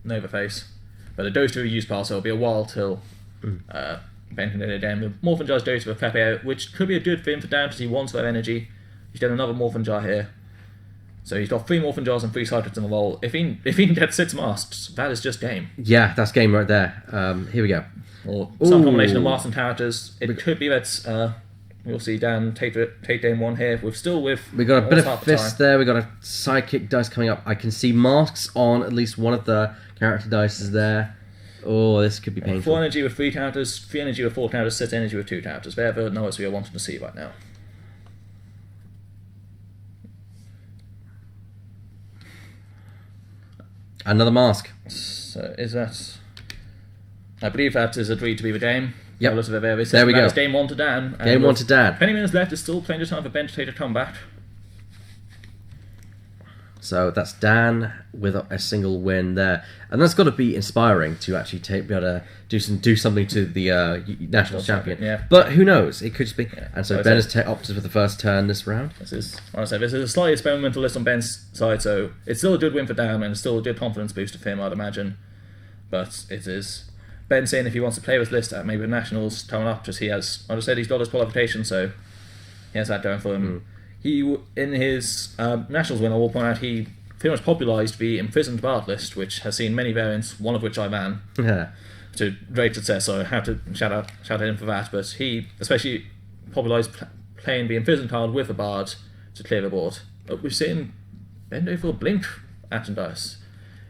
Nova face. But it goes to a use pile, so it'll be a while till Ben can get it down. The Morphin Jar's goes to a Pepe, which could be a good thing for Dan because he wants that energy. He's done another Morphin Jar here. So he's got 3 Morphin Jars and 3 Cyclops in the roll. If he can get 6 masks, that is just game. Yeah, that's game right there. Here we go. Or some combination of masks and characters. It could be that we'll see Dan take game 1 here. We got a bit of fist there. We got a psychic dice coming up. I can see masks on at least one of the character dices there. Oh, this could be painful. 4 energy with 3 counters, 3 energy with 4 counters, 6 energy with 2 counters. They're the numbers we are wanting to see right now. Another mask. So is that... I believe that is agreed to be the game. Yep. There we go. It's game 1 to Dan. Game 1 to Dan. 20 minutes left. There's still plenty of time for Ben to take a comeback. So that's Dan with a single win there, and that's got to be inspiring to actually be able to do something to the national champion. Yeah. But who knows? It could just be. Yeah. And so Ben has opted for the first turn this round. This is a slightly experimental list on Ben's side, so it's still a good win for Dan and it's still a good confidence boost for him, I'd imagine. But it is Ben saying if he wants to play this list at maybe the Nationals coming up, because he has, like I said, he's got his qualification, so he has that going for him. He, in his Nationals win, I will point out, he pretty much popularised the Imprisoned Bard list, which has seen many variants, one of which I ran. Yeah. To great success, so I have to shout at him for that. But he especially popularised playing the Imprisoned card with a Bard to clear the board. But we've seen Ben go for a Blink action dice.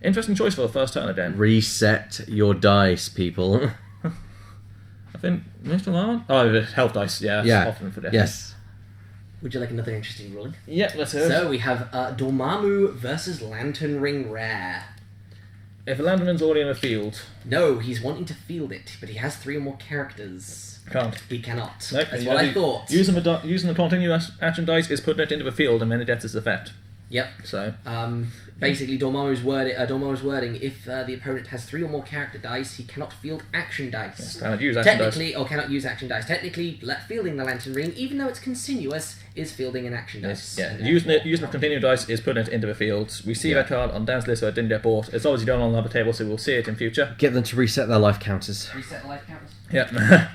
Interesting choice for the first turn again. Reset your dice, people. I think Mr. Larn? Oh, the health dice, yeah. Often for death. Yes. Would you like another interesting ruling? Yeah, let's hear it. So we have Dormammu versus Lantern Ring Rare. If a Lantern's already in the field... No, he's wanting to field it, but he has 3 or more characters. Can't. He cannot. Nope, That's what I thought. Using the continuous action dice is putting it into the field and then it gets its effect. Yep. So... basically, Dormammu's wording, if the opponent has 3 or more character dice, he cannot field action dice. Yes, cannot use action dice. Cannot use action dice. Technically, fielding the Lantern Ring, even though it's continuous, is fielding an action dice. Yeah, using the continued dice is putting it into the field. We see that card on Dan's list, so it didn't get bought. It's obviously done on another table, so we'll see it in future. Get them to reset their life counters. Reset the life counters? Yeah.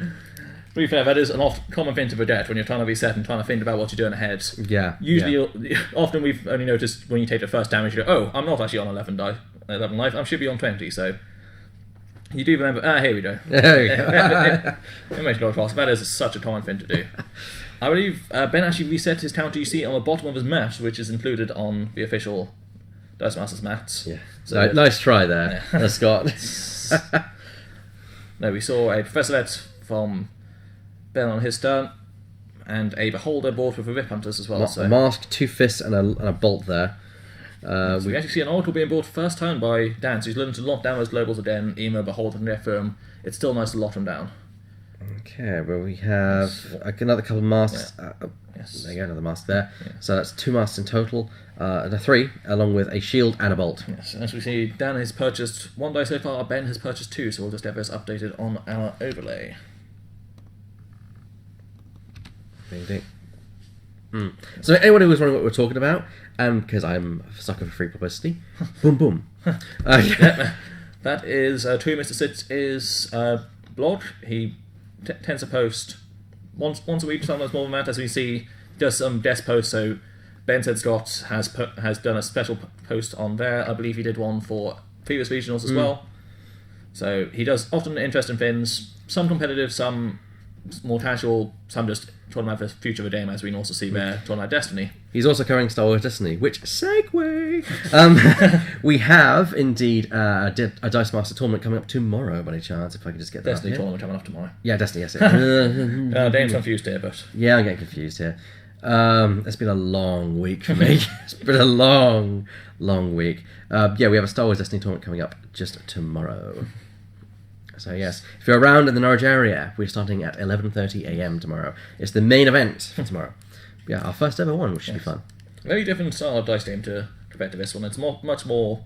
To be fair, that is an common thing to forget when you're trying to reset and trying to think about what you're doing ahead. Yeah. Usually, often we've only noticed when you take the first damage, you go, oh, I'm not actually on 11 life, I should be on 20, so... You do remember, here we go. There we go. It makes no cost. That is such a common thing to do. I believe Ben actually reset his counter you see on the bottom of his mat, which is included on the official Dice Masters mats. Yeah. So, Nice try there, Scott. No, we saw a Professor Vet from Ben on his turn, and a Beholder board with the Rip Hunters as well. A mask, 2 fists, and a bolt there. So we actually see an Oracle being bought first turn by Dan, so he's learning to lock down those globals again, Emo, Beholder, and Firm. It's still nice to lock them down. Okay, well we have another couple of masks. Yeah. Yes. There you go, another mask there. Yeah. So that's 2 masks in total, and a 3, along with a shield and a bolt. Yes, as we see, Dan has purchased 1 die so far, Ben has purchased 2, so we'll just have this updated on our overlay. Ding, ding. So anyone who was wondering what we're talking about, because I'm a sucker for free publicity, boom boom. That is True Mr. Sitz's blog. He tends to post once a week, sometimes more than that. As we see, he does some guest posts. So Ben Said Scott has done a special post on there. I believe he did one for previous regionals as well. So he does often interesting things. Some competitive, some more casual, some just talking about the future of the game, as we can also see there, talking about Destiny. He's also covering Star Wars Destiny, which segue. We have indeed a Dice Master tournament coming up tomorrow, by any chance. If I could just get that. Destiny up tournament coming up tomorrow. Yeah, Destiny. Yes. Dame's confused here, but yeah, I'm getting confused here. It's been a long week for me. It's been a long week. Yeah, we have a Star Wars Destiny tournament coming up just tomorrow. So yes, if you're around in the Norwich area, we're starting at 11:30 a.m. tomorrow. It's the main event for tomorrow. Yeah, our first ever one, which should be fun. Very different style of dice game to compare to this one. It's much more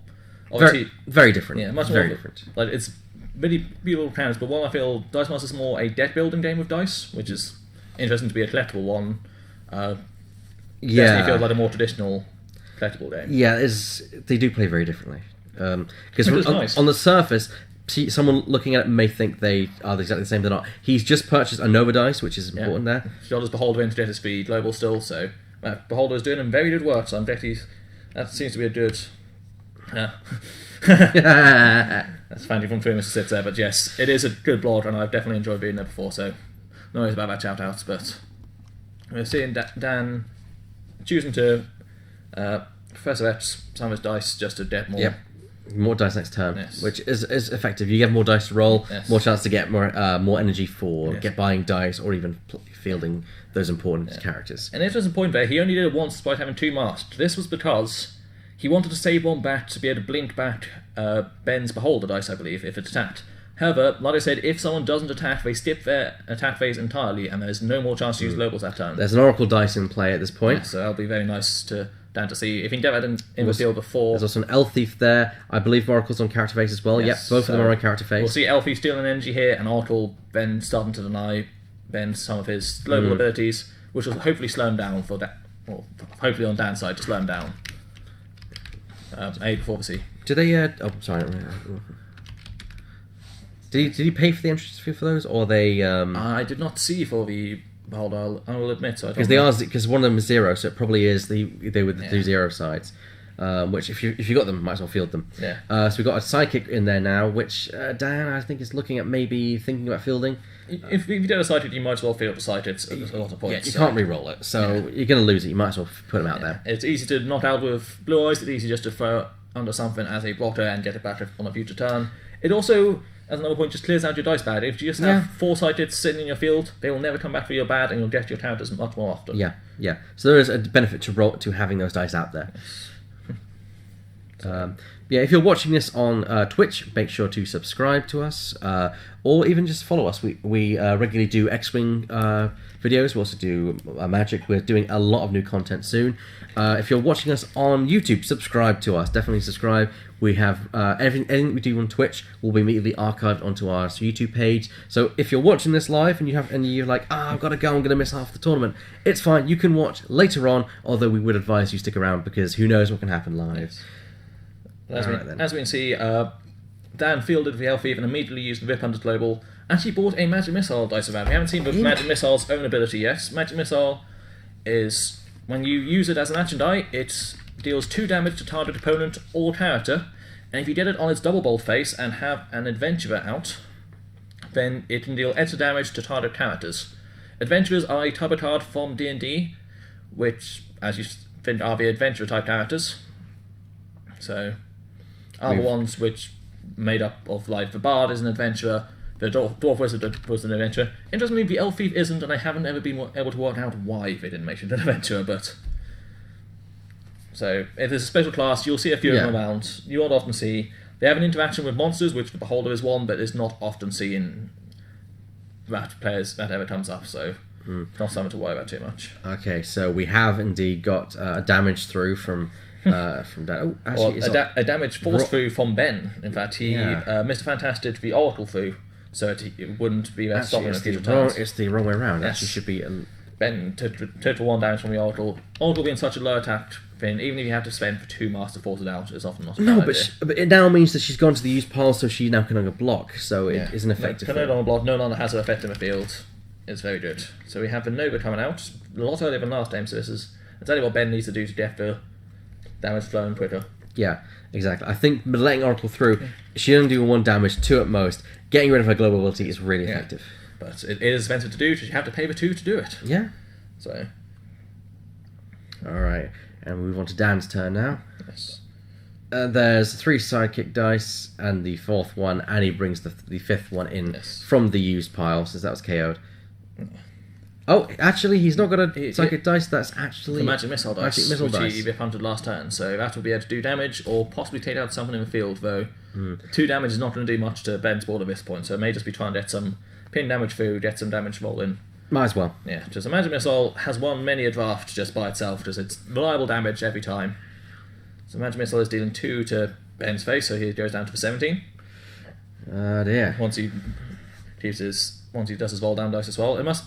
obviously very different. Yeah, much very more different. Like it's really beautiful mechanics, but one I feel Dice Master is more a deck building game with dice, which is interesting to be a collectible one. Destiny feels like a more traditional collectible game. Yeah, they do play very differently. Because nice. On the surface, someone looking at it may think they are exactly the same. They're not. He's just purchased a Nova dice, which is important there. Shoulders Beholder into speed global still, so Beholder is doing him very good work. So I'm betting that seems to be a good. That's fancy from True Mr. Sits there, but yes, it is a good blog, and I've definitely enjoyed being there before. So no worries about that shout out, but we're seeing Dan choosing to Professor Epps some of his dice just to get more. Yep. More dice next turn, Yes. which is effective. You get more dice to roll, Yes. more chance to get more energy for buying dice or even fielding those important characters. And interesting point there, he only did it once despite having 2 masks. This was because he wanted to save 1 back to be able to blink back Ben's Beholder dice, I believe, if it's attacked. However, like I said, if someone doesn't attack, they skip their attack phase entirely, and there's no more chance to use globals that turn. There's an Oracle dice in play at this point. So that'll be very nice to Dan to see if he can get that in the field before. There's also an Elf Thief there. I believe Oracle's on character phase as well. Yes, Yep, both of them are on character phase. We'll see Elfie stealing energy here, and Oracle then starting to deny Ben some of his global abilities, which will hopefully slow him down for that. Well, hopefully on Dan's side to slow him down. Before the C. Do they? Oh, sorry. Did he pay for the entrance fee for those, or they? I did not see for the Beholder. I will admit. So because one of them is 0, so it probably is they were the 2 0 sides. Which if you got them, might as well field them. Yeah. So we've got a sidekick in there now, which Dan I think is looking at maybe thinking about fielding. If you did a sighted, you might as well field the sighted. It's a lot of points. Yeah, you can't re-roll it, so you're going to lose it. You might as well put them out there. It's easy to knock out with Blue Eyes. It's easy just to throw under something as a blocker and get it back on a future turn. It also, as another point, just clears out your dice pad. If you just have 4 sighted sitting in your field, they will never come back for your bad, and you'll get your counters much more often. Yeah. So there is a benefit to having those dice out there. If you're watching this on Twitch, make sure to subscribe to us, or even just follow us. We regularly do X-Wing videos. We also do Magic. We're doing a lot of new content soon. If you're watching us on YouTube, subscribe to us. Definitely subscribe. We have everything we do on Twitch will be immediately archived onto our YouTube page. So if you're watching this live and you're like, I've got to go, I'm going to miss half the tournament, it's fine. You can watch later on. Although we would advise you stick around because who knows what can happen live. As we can see, Dan fielded the Elfie and immediately used the Rip Hunters Global. Actually bought a Magic Missile dice around. We haven't seen the Magic Missile's own ability yet. Magic Missile is, when you use it as an action die, it deals 2 damage to target opponent or character, and if you get it on its double bolt face and have an Adventurer out, then it can deal extra damage to target characters. Adventurers are a type of card from D&D, which, as you think, are the adventurer type characters. So, are the ones which made up of, like, the Bard is an adventurer, the Dwarf Wizard was an adventurer. Interestingly, the Elf Thief isn't, and I haven't ever been able to work out why they didn't make it an adventurer, but... So, if there's a special class, you'll see a few of them around. You won't often see... They have an interaction with monsters, which the Beholder is one, but is not often seen that players that ever comes up, so not something to worry about too much. Okay, so we have indeed got a damage through from Dan. Oh, actually, a damage forced through from Ben. In fact, he Mr. Fantastic the Oracle through, so it wouldn't be that stopping if it's the wrong way around. Yes. Actually, should be Ben took 1 damage from the Oracle. Oracle being such a low attack thing, even if you have to spend for 2 Master to force it out, is often not a bad idea. But it now means that she's gone to the use pile, so she now can no longer block. So it is an effective. Can no longer block. No longer has an effect in the field. It's very good. So we have the Nova coming out a lot earlier than last time. So this is exactly what Ben needs to do to get the damage flowing quicker. Yeah, exactly. I think letting Oracle through, she only do 1 damage, 2 at most. Getting rid of her global ability is really effective. But it is expensive to do, because you have to pay the 2 to do it. Yeah. So. Alright, and we move on to Dan's turn now. Yes. There's 3 sidekick dice, and the 4th one, and he brings the 5th one in from the used pile, since that was KO'd. Oh, actually, he's not got a sidekick dice, that's actually... The magic missile dice, which he hunted last turn, so that will be able to do damage, or possibly take out something in the field, though 2 damage is not going to do much to Ben's board at this point, so it may just be trying to get some pin damage through, get some damage rolling. Might as well. Yeah, just a magic missile has won many a draft just by itself, because it's reliable damage every time. So magic missile is dealing 2 to Ben's face, so he goes down to 17. Dear. Once he does his roll down dice as well. It must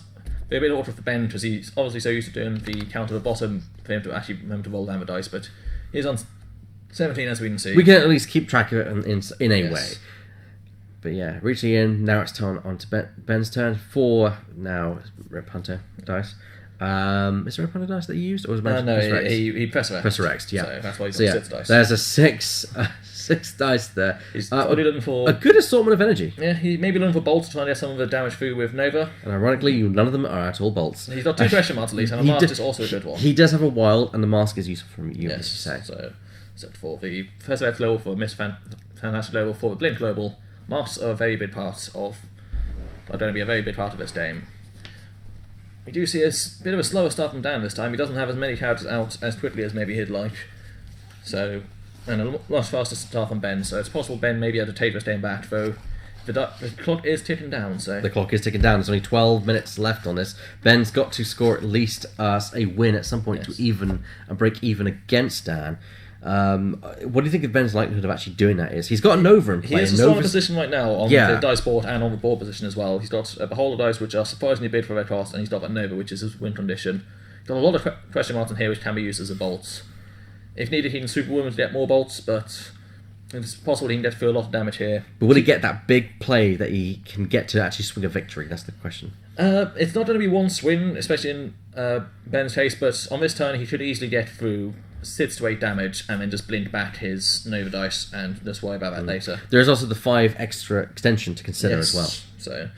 be a bit awkward for Ben, because he's obviously so used to doing the count at the bottom for him to actually remember to roll down the dice, but he's on 17 as we can see. We can at least keep track of it in a way. But yeah, reaching in, now it's on to Ben's turn. 4 now, Rip Hunter dice. Is there a Rip Hunter dice that you used? Or was it no, he Pressurexed, yeah. So that's why he's got 6 dice. There's a 6 dice there. He's probably looking for... A good assortment of energy. Yeah, he may be looking for bolts to try and get some of the damage through with Nova. And ironically, none of them are at all bolts. He's got 2 question marks at least, and a mask is also a good one. He does have a wild, and the mask is useful from you, yes, as you say. So, except for the first effect level for Miss Fantastic level for the Blink Global, masks are a very big part of... are going to be a very big part of this game. We do see a bit of a slower start from Dan this time. He doesn't have as many characters out as quickly as maybe he'd like. So, and a much faster start from Ben, so it's possible Ben may be able to take this game back, though the clock is ticking down. So the clock is ticking down. There's only 12 minutes left on this. Ben's got to score at least a win at some point to even and break even against Dan. What do you think of Ben's likelihood of actually doing that is? He's got a Nova in play. He is in a strong position right now on the dice board and on the board position as well. He's got a Beholder dice, which are surprisingly big for their cost, and he's got that Nova, which is his win condition. He's got a lot of question marks in here, which can be used as a bolts. If needed, he can Superwoman to get more bolts, but it's possible he can get through a lot of damage here. But will he get that big play that he can get to actually swing a victory? That's the question. It's not going to be one swing, especially in Ben's case, but on this turn he could easily get through 6 to 8 damage and then just blink back his Nova dice and just worry about that later. There's also the 5 extra extension to consider as well. So,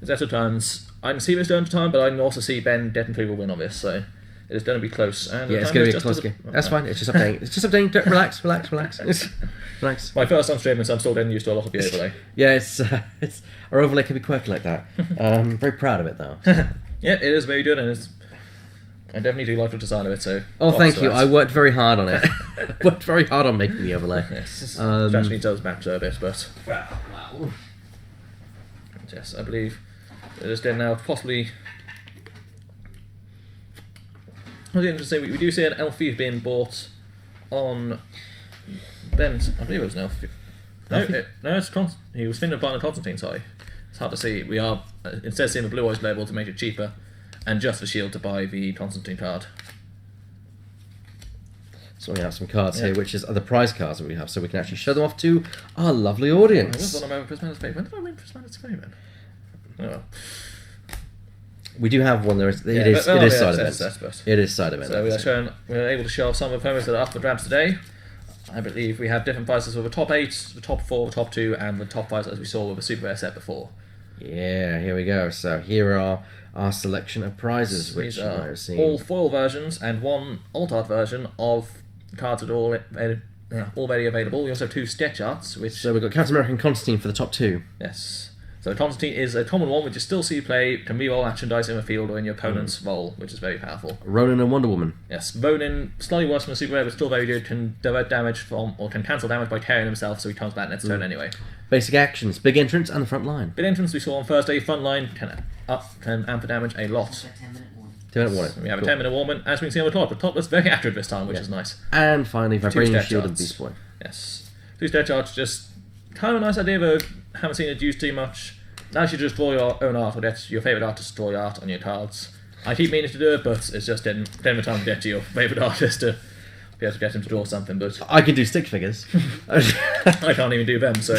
it's extra turns. I can see this turn to time, but I can also see Ben getting through the win on this, so it is going to be close. And it's going to be a close game. That's fine, it's just updating. It's just updating. Relax. Relax. My first time streaming, so I'm still getting used to a lot of the overlay. Yeah, it's our overlay can be quirky like that. I'm very proud of it though. Yeah, it is very good, and I definitely do like the design of it. So, thank you. I worked very hard on it. Worked very hard on making the overlay. Yes, actually does match a bit, but wow. Yes, I believe it is getting now possibly. What's interesting? We do see an elf thief being bought on Ben's. I believe it was an elf thief. No, it's he was thinking of buying a Constantine. Sorry, it's hard to see. We are instead seeing the blue eyes label to make it cheaper, and just the shield to buy the Constantine card. So we have some cards here, which is the prize cards that we have, so we can actually show them off to our lovely audience. When did I win Prismatic's Favourite? Oh well. We do have one. It is side events. It is side events. So we're able to show off some of the opponents that are up for grabs today. I believe we have different prizes for the top 8, the top 4, the top 2, and the top 5 as we saw with the Super Rare set before. Yeah, here we go. So here are our selection of prizes, which These you might are have seen. all foil versions and one alt art version of cards that are already available. We also have 2 sketch arts, which... So we've got Captain America and Constantine for the top 2. Yes. So Constantine is a common one, which you still see you play, can reroll action dice in the field or in your opponent's roll, which is very powerful. Ronan and Wonder Woman. Yes, Ronin, slightly worse than a super rare, but still very good, can divert damage from, or can cancel damage by tearing himself, so he comes back next turn anyway. Basic actions, big entrance and the front line. Big entrance we saw on Thursday, front line can amp for damage a lot. 10-minute warning. 2-minute warning. We have Cool. a 10-minute warning, as we can see on the top. The top looks very accurate this time, which is nice. And finally, Vibranium step Shield and charts. Beast Boy. Yes. 2 step charts, just kind of a nice idea, though. Haven't seen it used too much. Now you should just draw your own art, or get your favourite artist to draw your art on your cards. I keep meaning to do it, but it's just getting the time to get to your favourite artist to be able to get him to draw something, but I can do stick figures. I can't even do them, so...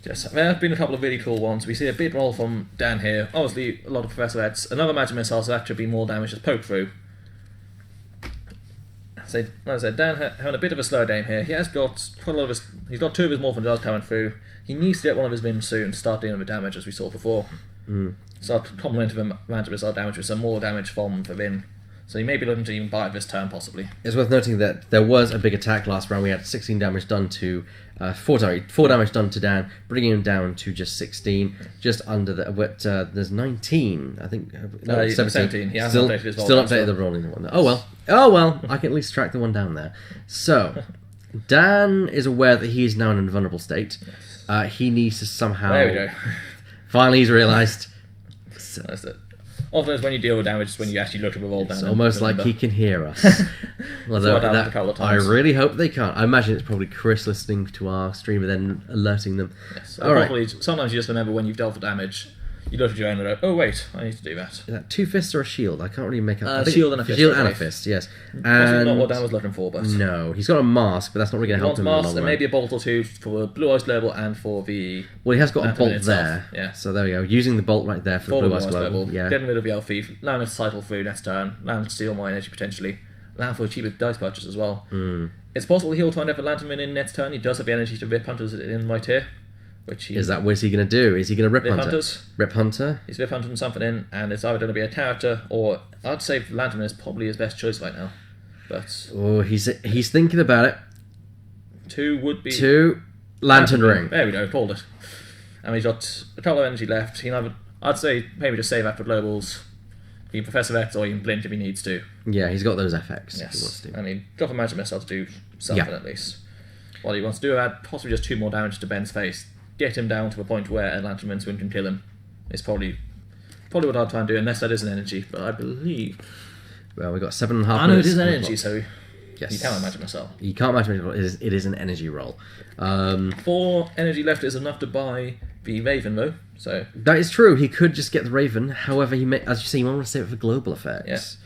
Yes, there have been a couple of really cool ones. We see a big roll from Dan here. Obviously, a lot of Professor X. Another magic missile, so that should be more damage just poked through. So, like I said, Dan having a bit of a slow game here. He has got quite a lot of his... He's got 2 of his Morphin Darts coming through. He needs to get one of his minions soon to start dealing with damage, as we saw before. Start complementing the magic missile damage with some more damage from the Vin. So he may be looking to even buy it this turn, possibly. It's worth noting that there was a big attack last round. We had 16 damage done to... 4 damage done to Dan, bringing him down to just 16, just under the... But there's 19, I think. No, 17. He hasn't updated his Still roll, updated the rolling one. Oh well, I can at least track the one down there. So, Dan is aware that he is now in an invulnerable state. He needs to somehow... There we go. Finally, he's realised... That's it. Often it's when you deal with damage, it's when you actually look at the roll down. It's almost like he can hear us. Although I've done a couple of I times. really hope they can't. I imagine it's probably Chris listening to our stream and then alerting them. Yes. All right. Probably, sometimes you just remember when you've dealt the damage, you look at your own and go, oh wait, I need to do that. Is that 2 fists or a shield? I can't really make up. I think Shield and a fist, Shield I and a believe. fist, yes. Possibly And not what Dan was looking for, but... no, he's got a mask, but that's not really going to help He him wants in the mask long and run. maybe a bolt or 2 for Blue Eyes Global and for the... Well, he has got a Athena bolt itself, there. yeah. So there we go. Using the bolt right there for For the the Blue Blue Eyes Eyes Global. Global. Yeah. Getting rid of the Elf Thief, allowing it to cycle through next turn, allowing it to steal more energy potentially, allowing for a cheaper dice purchase as well. It's possible he'll try and have a Lantern in next turn. He does have the energy to Rip Hunters in right here. Which he... What is he going to do? Is he going to Rip Rip Hunter? Hunters. Rip Hunter? He's Rip Hunting something in, and it's either going to be a character or... I'd say Lantern is probably his best choice right now. But... Oh, he's thinking about it. 2 would be... 2, Lantern Ring. There we go, called it. And he's got a couple of energy left. He can either... I'd say maybe just save that for globals. He can Professor X or he can blink if he needs to. Yeah, he's got those FX. If he wants Yes. to. And he drop a magic missile to do something at least. What he wants to do, add possibly just 2 more damage to Ben's face. Get him down to a point where a Lantern Ring swing can kill him. It's probably what I'd try and do, unless that is an energy. But I believe... Well, we've got 7.5 minutes. I know it is an on the energy, clock. so Yes. you can magic missile. You can't magic missile. It is an energy roll. 4 energy left is enough to buy the Raven, though. So That is true. He could just get the Raven. However, he may, as you say, you want to save it for global effects.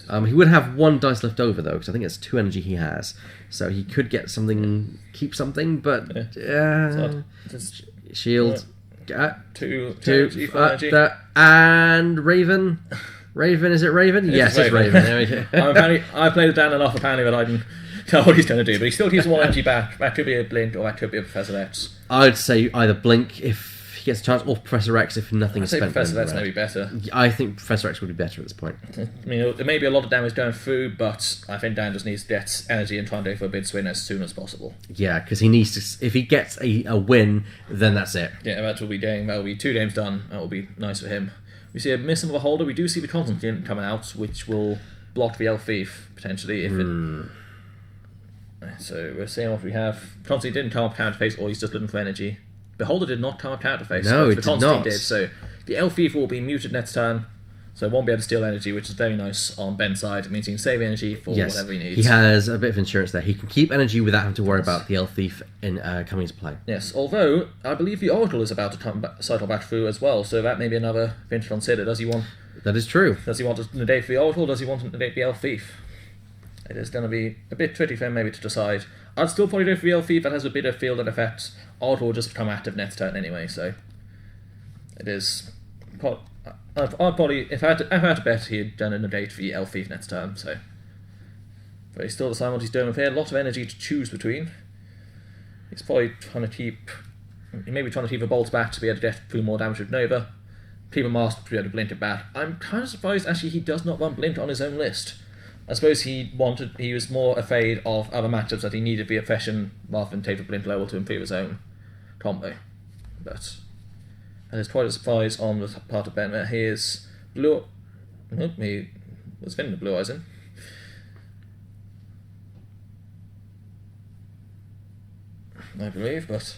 He would have 1 dice left over though, because I think it's 2 energy he has. So he could get something, keep something, but so just shield. 2 Two, energy, 4 energy. and Raven. Raven, is it Raven? Yes, it's Raven. There we go. I played it down enough apparently that I can tell what he's going to do, but he still keeps 1 energy back. That could be a blink, or that could be a Professor X. I'd say either Blink if he gets a chance, or Professor X if nothing I'd is say spent. Professor in X the may be round. better. I think Professor X would be better at this point. I mean, there may be a lot of damage going through, but I think Dan just needs to get energy and try and go for a big swing as soon as possible. Yeah, because he needs to. If he gets a win, then that's it. Yeah, that will be 2 games done. That will be nice for him. We see a missing of a holder. We do see the Constantine coming out, which will block the Elf Thief potentially if it. So we're seeing what we have. Constantine didn't come up counter face, or he's just looking for energy. Beholder did not come up counter face. No, but it the did Constantine not. did. So the Elf Thief will be muted next turn, so won't be able to steal energy, which is very nice on Ben's side. It means he can save energy for whatever he needs. He has a bit of insurance there. He can keep energy without having to worry about the Elf Thief in coming into play. Yes, although I believe the Oracle is about to cycle back through as well, so that may be another thing to consider. Does he want That is true. to negate the Oracle, or does he want to negate the Elf Thief? It is going to be a bit tricky for him maybe to decide. I'd still probably go for the Elf Thief. That has a bit of field and effect. Oracle will just become active next turn anyway, so it is. I'd probably, if I had to bet, he'd done a negate for the Elf Thief next turn. So, but he's still deciding what he's doing with here. A lot of energy to choose between. He's probably trying to keep. He may be trying to keep the bolts back to be able to get through more damage with Nova. people masked to be able to blink it back. I'm kind of surprised actually he does not run blink on his own list. I suppose he was more afraid of other matchups that he needed to be efficient rather than take a blink level to improve his own combo. But that is quite a surprise on the part of Ben. He is blue. He was thinking the blue eyes in. I believe, but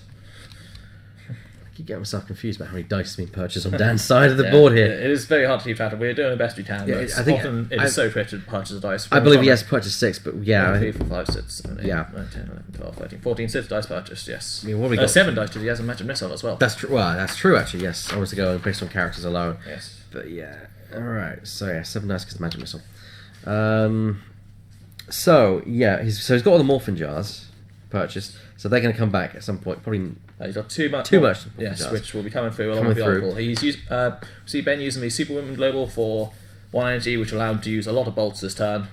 I keep getting myself confused about how many dice has been purchased on Dan's side of the board here. It is very hard to keep track of. We're doing the best we can, but I think often it is so tricky to purchase a dice. I believe he has purchased 6, but yeah. 1, 2, 3, 4, 5, 6, 7, 8, Yeah. 9, 10, 11, 12, 13, 14, 6 dice purchased, yes. I mean, what have we got? 7 dice because he has a magic missile as well. That's true. Well, that's true actually. Yes, I was to go based on characters alone. Yes. But yeah, all right. So yeah, 7 dice because magic missile. So yeah, he's got all the morphin jars purchased, so they're going to come back at some point. Probably He's got too much. Yes, jars. which will be coming through along with the article. He's used. See Ben using the Superwoman global for 1 energy, which allowed him to use a lot of bolts this turn.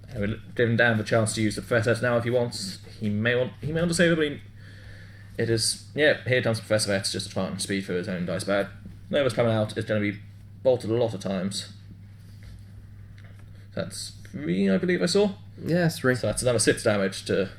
And we're giving Dan the chance to use the Professor now if he wants. He may want to save it, but it is. Yeah, here comes Professor X just to try and speed through his own dice bag. Nova's coming out. It's going to be bolted a lot of times. That's 3, I believe I saw. yeah, it's 3. So that's another 6 damage to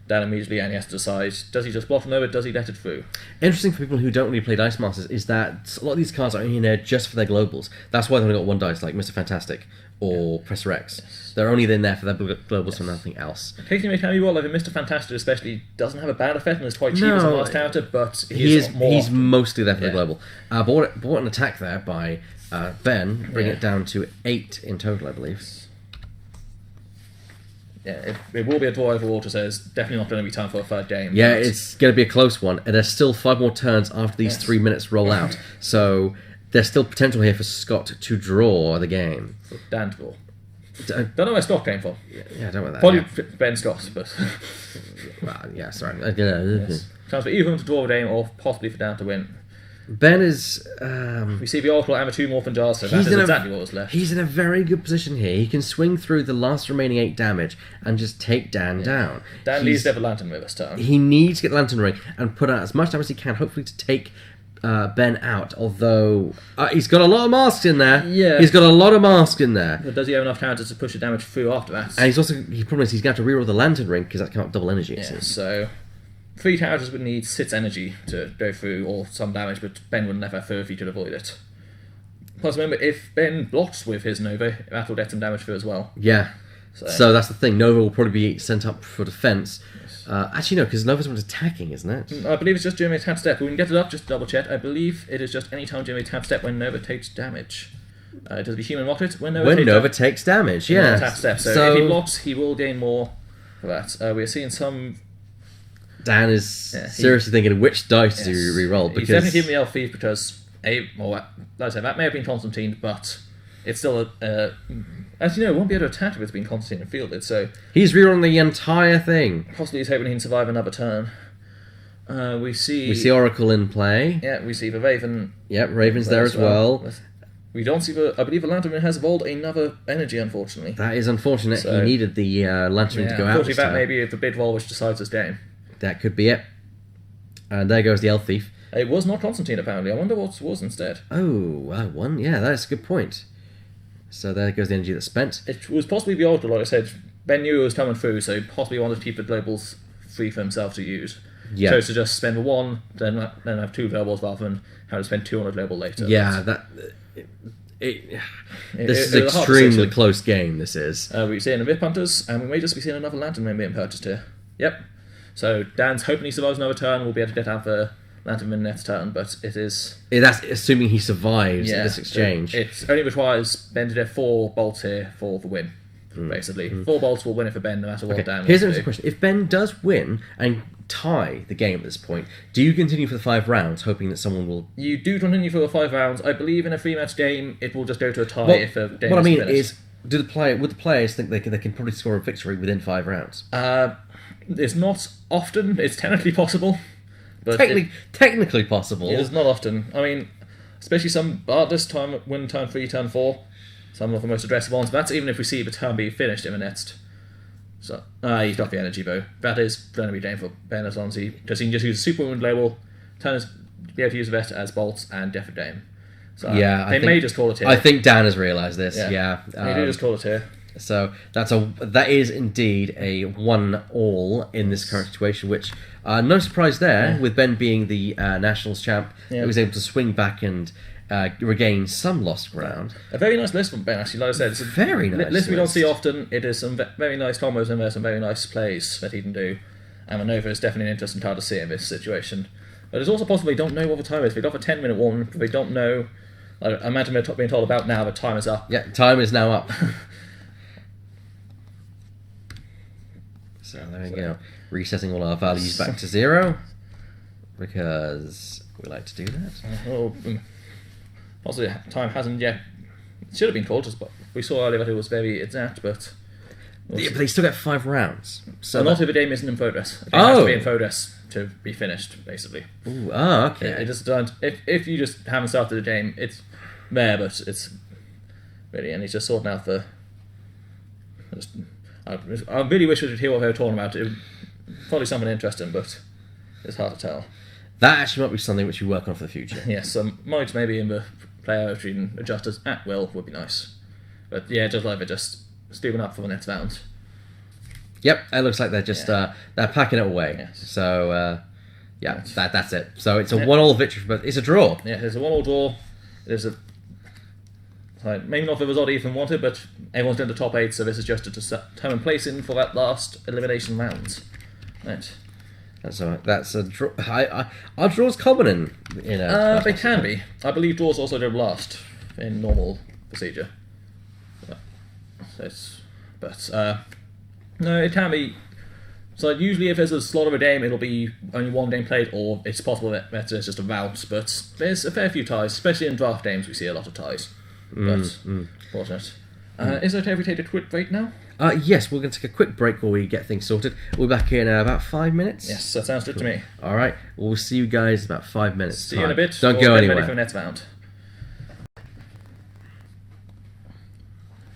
Dan immediately, and he has to decide, does he just block Nova, does he let it through? Interesting for people who don't really play Dice Masters is that a lot of these cards are only in there just for their globals. That's why they've only got 1 dice, like Mr. Fantastic or Professor X. Yes. They're only in there for their globals and nothing else. Occasionally, can be well, like Mr. Fantastic especially doesn't have a bad effect and is quite cheap as a last counter, but he's more often. mostly there for the global. Bought an attack there by Ben, bringing it down to 8 in total, I believe. Yeah, it will be a draw overall, to say it's definitely not going to be time for a 3rd game. Yeah, but it's going to be a close one, and there's still 5 more turns after these 3 minutes roll out. So there's still potential here for Scott to draw the game. for Dan to draw. Don't know where Scott came from. Yeah, I don't know that. Probably Ben Scott, but Well, yeah, sorry. yes. Chance for either of them to draw a game or possibly for Dan to win. Ben is... We see the Oracle and the 2 Morphin Jars, so that is exactly what was left. He's in a very good position here. He can swing through the last remaining 8 damage and just take Dan down. Dan needs to have a Lantern with this turn. He needs to get the Lantern Ring and put out as much damage as he can, hopefully to take Ben out. Although, he's got a lot of masks in there. Yeah. He's got a lot of masks in there. But does he have enough counters to push the damage through after that? And he promised he's going to have to reroll the Lantern Ring because that can't double energy. Yeah, so 3 counters would need 6 energy to go through, or some damage, but Ben would never have 4 if he could avoid it. Plus, remember, if Ben blocks with his Nova, that will get some damage through as well. Yeah. So that's the thing. Nova will probably be sent up for defense. Actually, no, because Nova's one's attacking, isn't it? I believe it's just during a tap step. We can get it up, just double check. I believe it is just any time during a tap step when Nova takes damage. Does it be human rocket? When Nova takes damage, yeah. Tap step. So if he blocks, he will gain more for that. We're seeing some... Dan is seriously thinking which dice to re-roll. He's definitely giving me Elf Thief because, like I said, that may have been Constantine, but it's still as you know, won't be able to attack if it's been Constantine and fielded, so... He's rerolling the entire thing. Possibly he's hoping he can survive another turn. We see Oracle in play. Yeah, we see the Raven. Yep, Raven's there as well. We don't see I believe the Lantern has evolved another energy, unfortunately. That is unfortunate. So, he needed the Lantern to go out. Unfortunately, that may be the bid roll which decides this game. That could be it. And there goes the Elf Thief. It was not Constantine, apparently. I wonder what it was instead. Oh, one. Yeah, that's a good point. So there goes the energy that's spent. It was possibly the Oracle, like I said. Ben knew it was coming through, so possibly wanted to keep the globals free for himself to use. Yeah. Chose to just spend the 1, then have 2 globals rather than have to spend 2 on a global later. Yeah, this is an extremely close game, this is. We're seeing the Myth Hunters, and we may just be seeing another Lantern Ring being purchased here. Yep. So Dan's hoping he survives another turn, we'll be able to get out the Lantern Ring next turn, but it is... That's assuming he survives this exchange. It only requires Ben to get 4 bolts here for the win, basically. 4 bolts will win it for Ben no matter what Dan Here's wants another question. If Ben does win and tie the game at this point, do you continue for the 5 rounds, hoping that someone will... You do continue for the 5 rounds. I believe in a 3-match game, it will just go to a tie if a game What I mean finished. is, would the players think they can probably score a victory within 5 rounds? It's not often. It's technically possible. But technically possible. It is not often. I mean, especially some this time, win turn 3, turn 4. Some of the most aggressive ones. That's even if we see the turn be finished in the next. So, he's got the energy bow. That is going to be game for Ben as long as he can just use a Superwoman label, turn his be able to use the vet as bolts and Death of Dame. So Yeah, they may just call it here. I think Dan has realised this. Yeah, They do just call it here. So that is indeed a 1-all in this current situation, which no surprise there with Ben being the Nationals champ. He was able to swing back and regain some lost ground. A very nice list from Ben, actually. Like I said, it's a Very nice list we don't list. see often. It is some very nice combos and there's some very nice plays that he can do. And Manova is definitely an interesting card to see in this situation. But it's also possible we don't know what the time is. We got a 10-minute warning, but we don't know. I imagine we're being told about now the time is up. Yeah, time is now up. So there we go. Resetting all our values back to 0. Because we like to do that. Possibly time hasn't yet. It should have been called, but we saw earlier that it was very exact, but... Yeah, but they still get 5 rounds. So not if the game isn't in progress. The game has to be in progress to be finished, basically. Ooh, okay. It just don't. If you just haven't started the game, it's there, but it's really, and he's just sorting out the. I really wish we could hear what they were talking about. It probably something interesting, but it's hard to tell. That actually might be something which we work on for the future. Yes, some mods maybe in the player if you can adjust as at will would be nice. But yeah, just like they're just stuping up for the next round. Yep, it looks like they're just they're packing it away. Yes. So that's it. So it's a 1-all victory, but it's a draw. Yeah, there's a 1-all draw. There's a maybe not the result Ethan wanted, but everyone's doing the top 8, so this is just to determine placing for that last elimination round. Right. So that's a draw. Are draws common in they can be. I believe draws also go last in normal procedure. No, it can be. So usually if there's a slot of a game, it'll be only one game played, or it's possible that there's just a rout. But there's a fair few ties, especially in draft games. We see a lot of ties. But fortunate. Is it okay if we take a quick break now? Yes, we're going to take a quick break while we get things sorted. We'll be back in about 5 minutes. Yes, that sounds good to me. All right, we'll see you guys in about 5 minutes. See you in a bit. Don't or go get anywhere. Ready for the next round.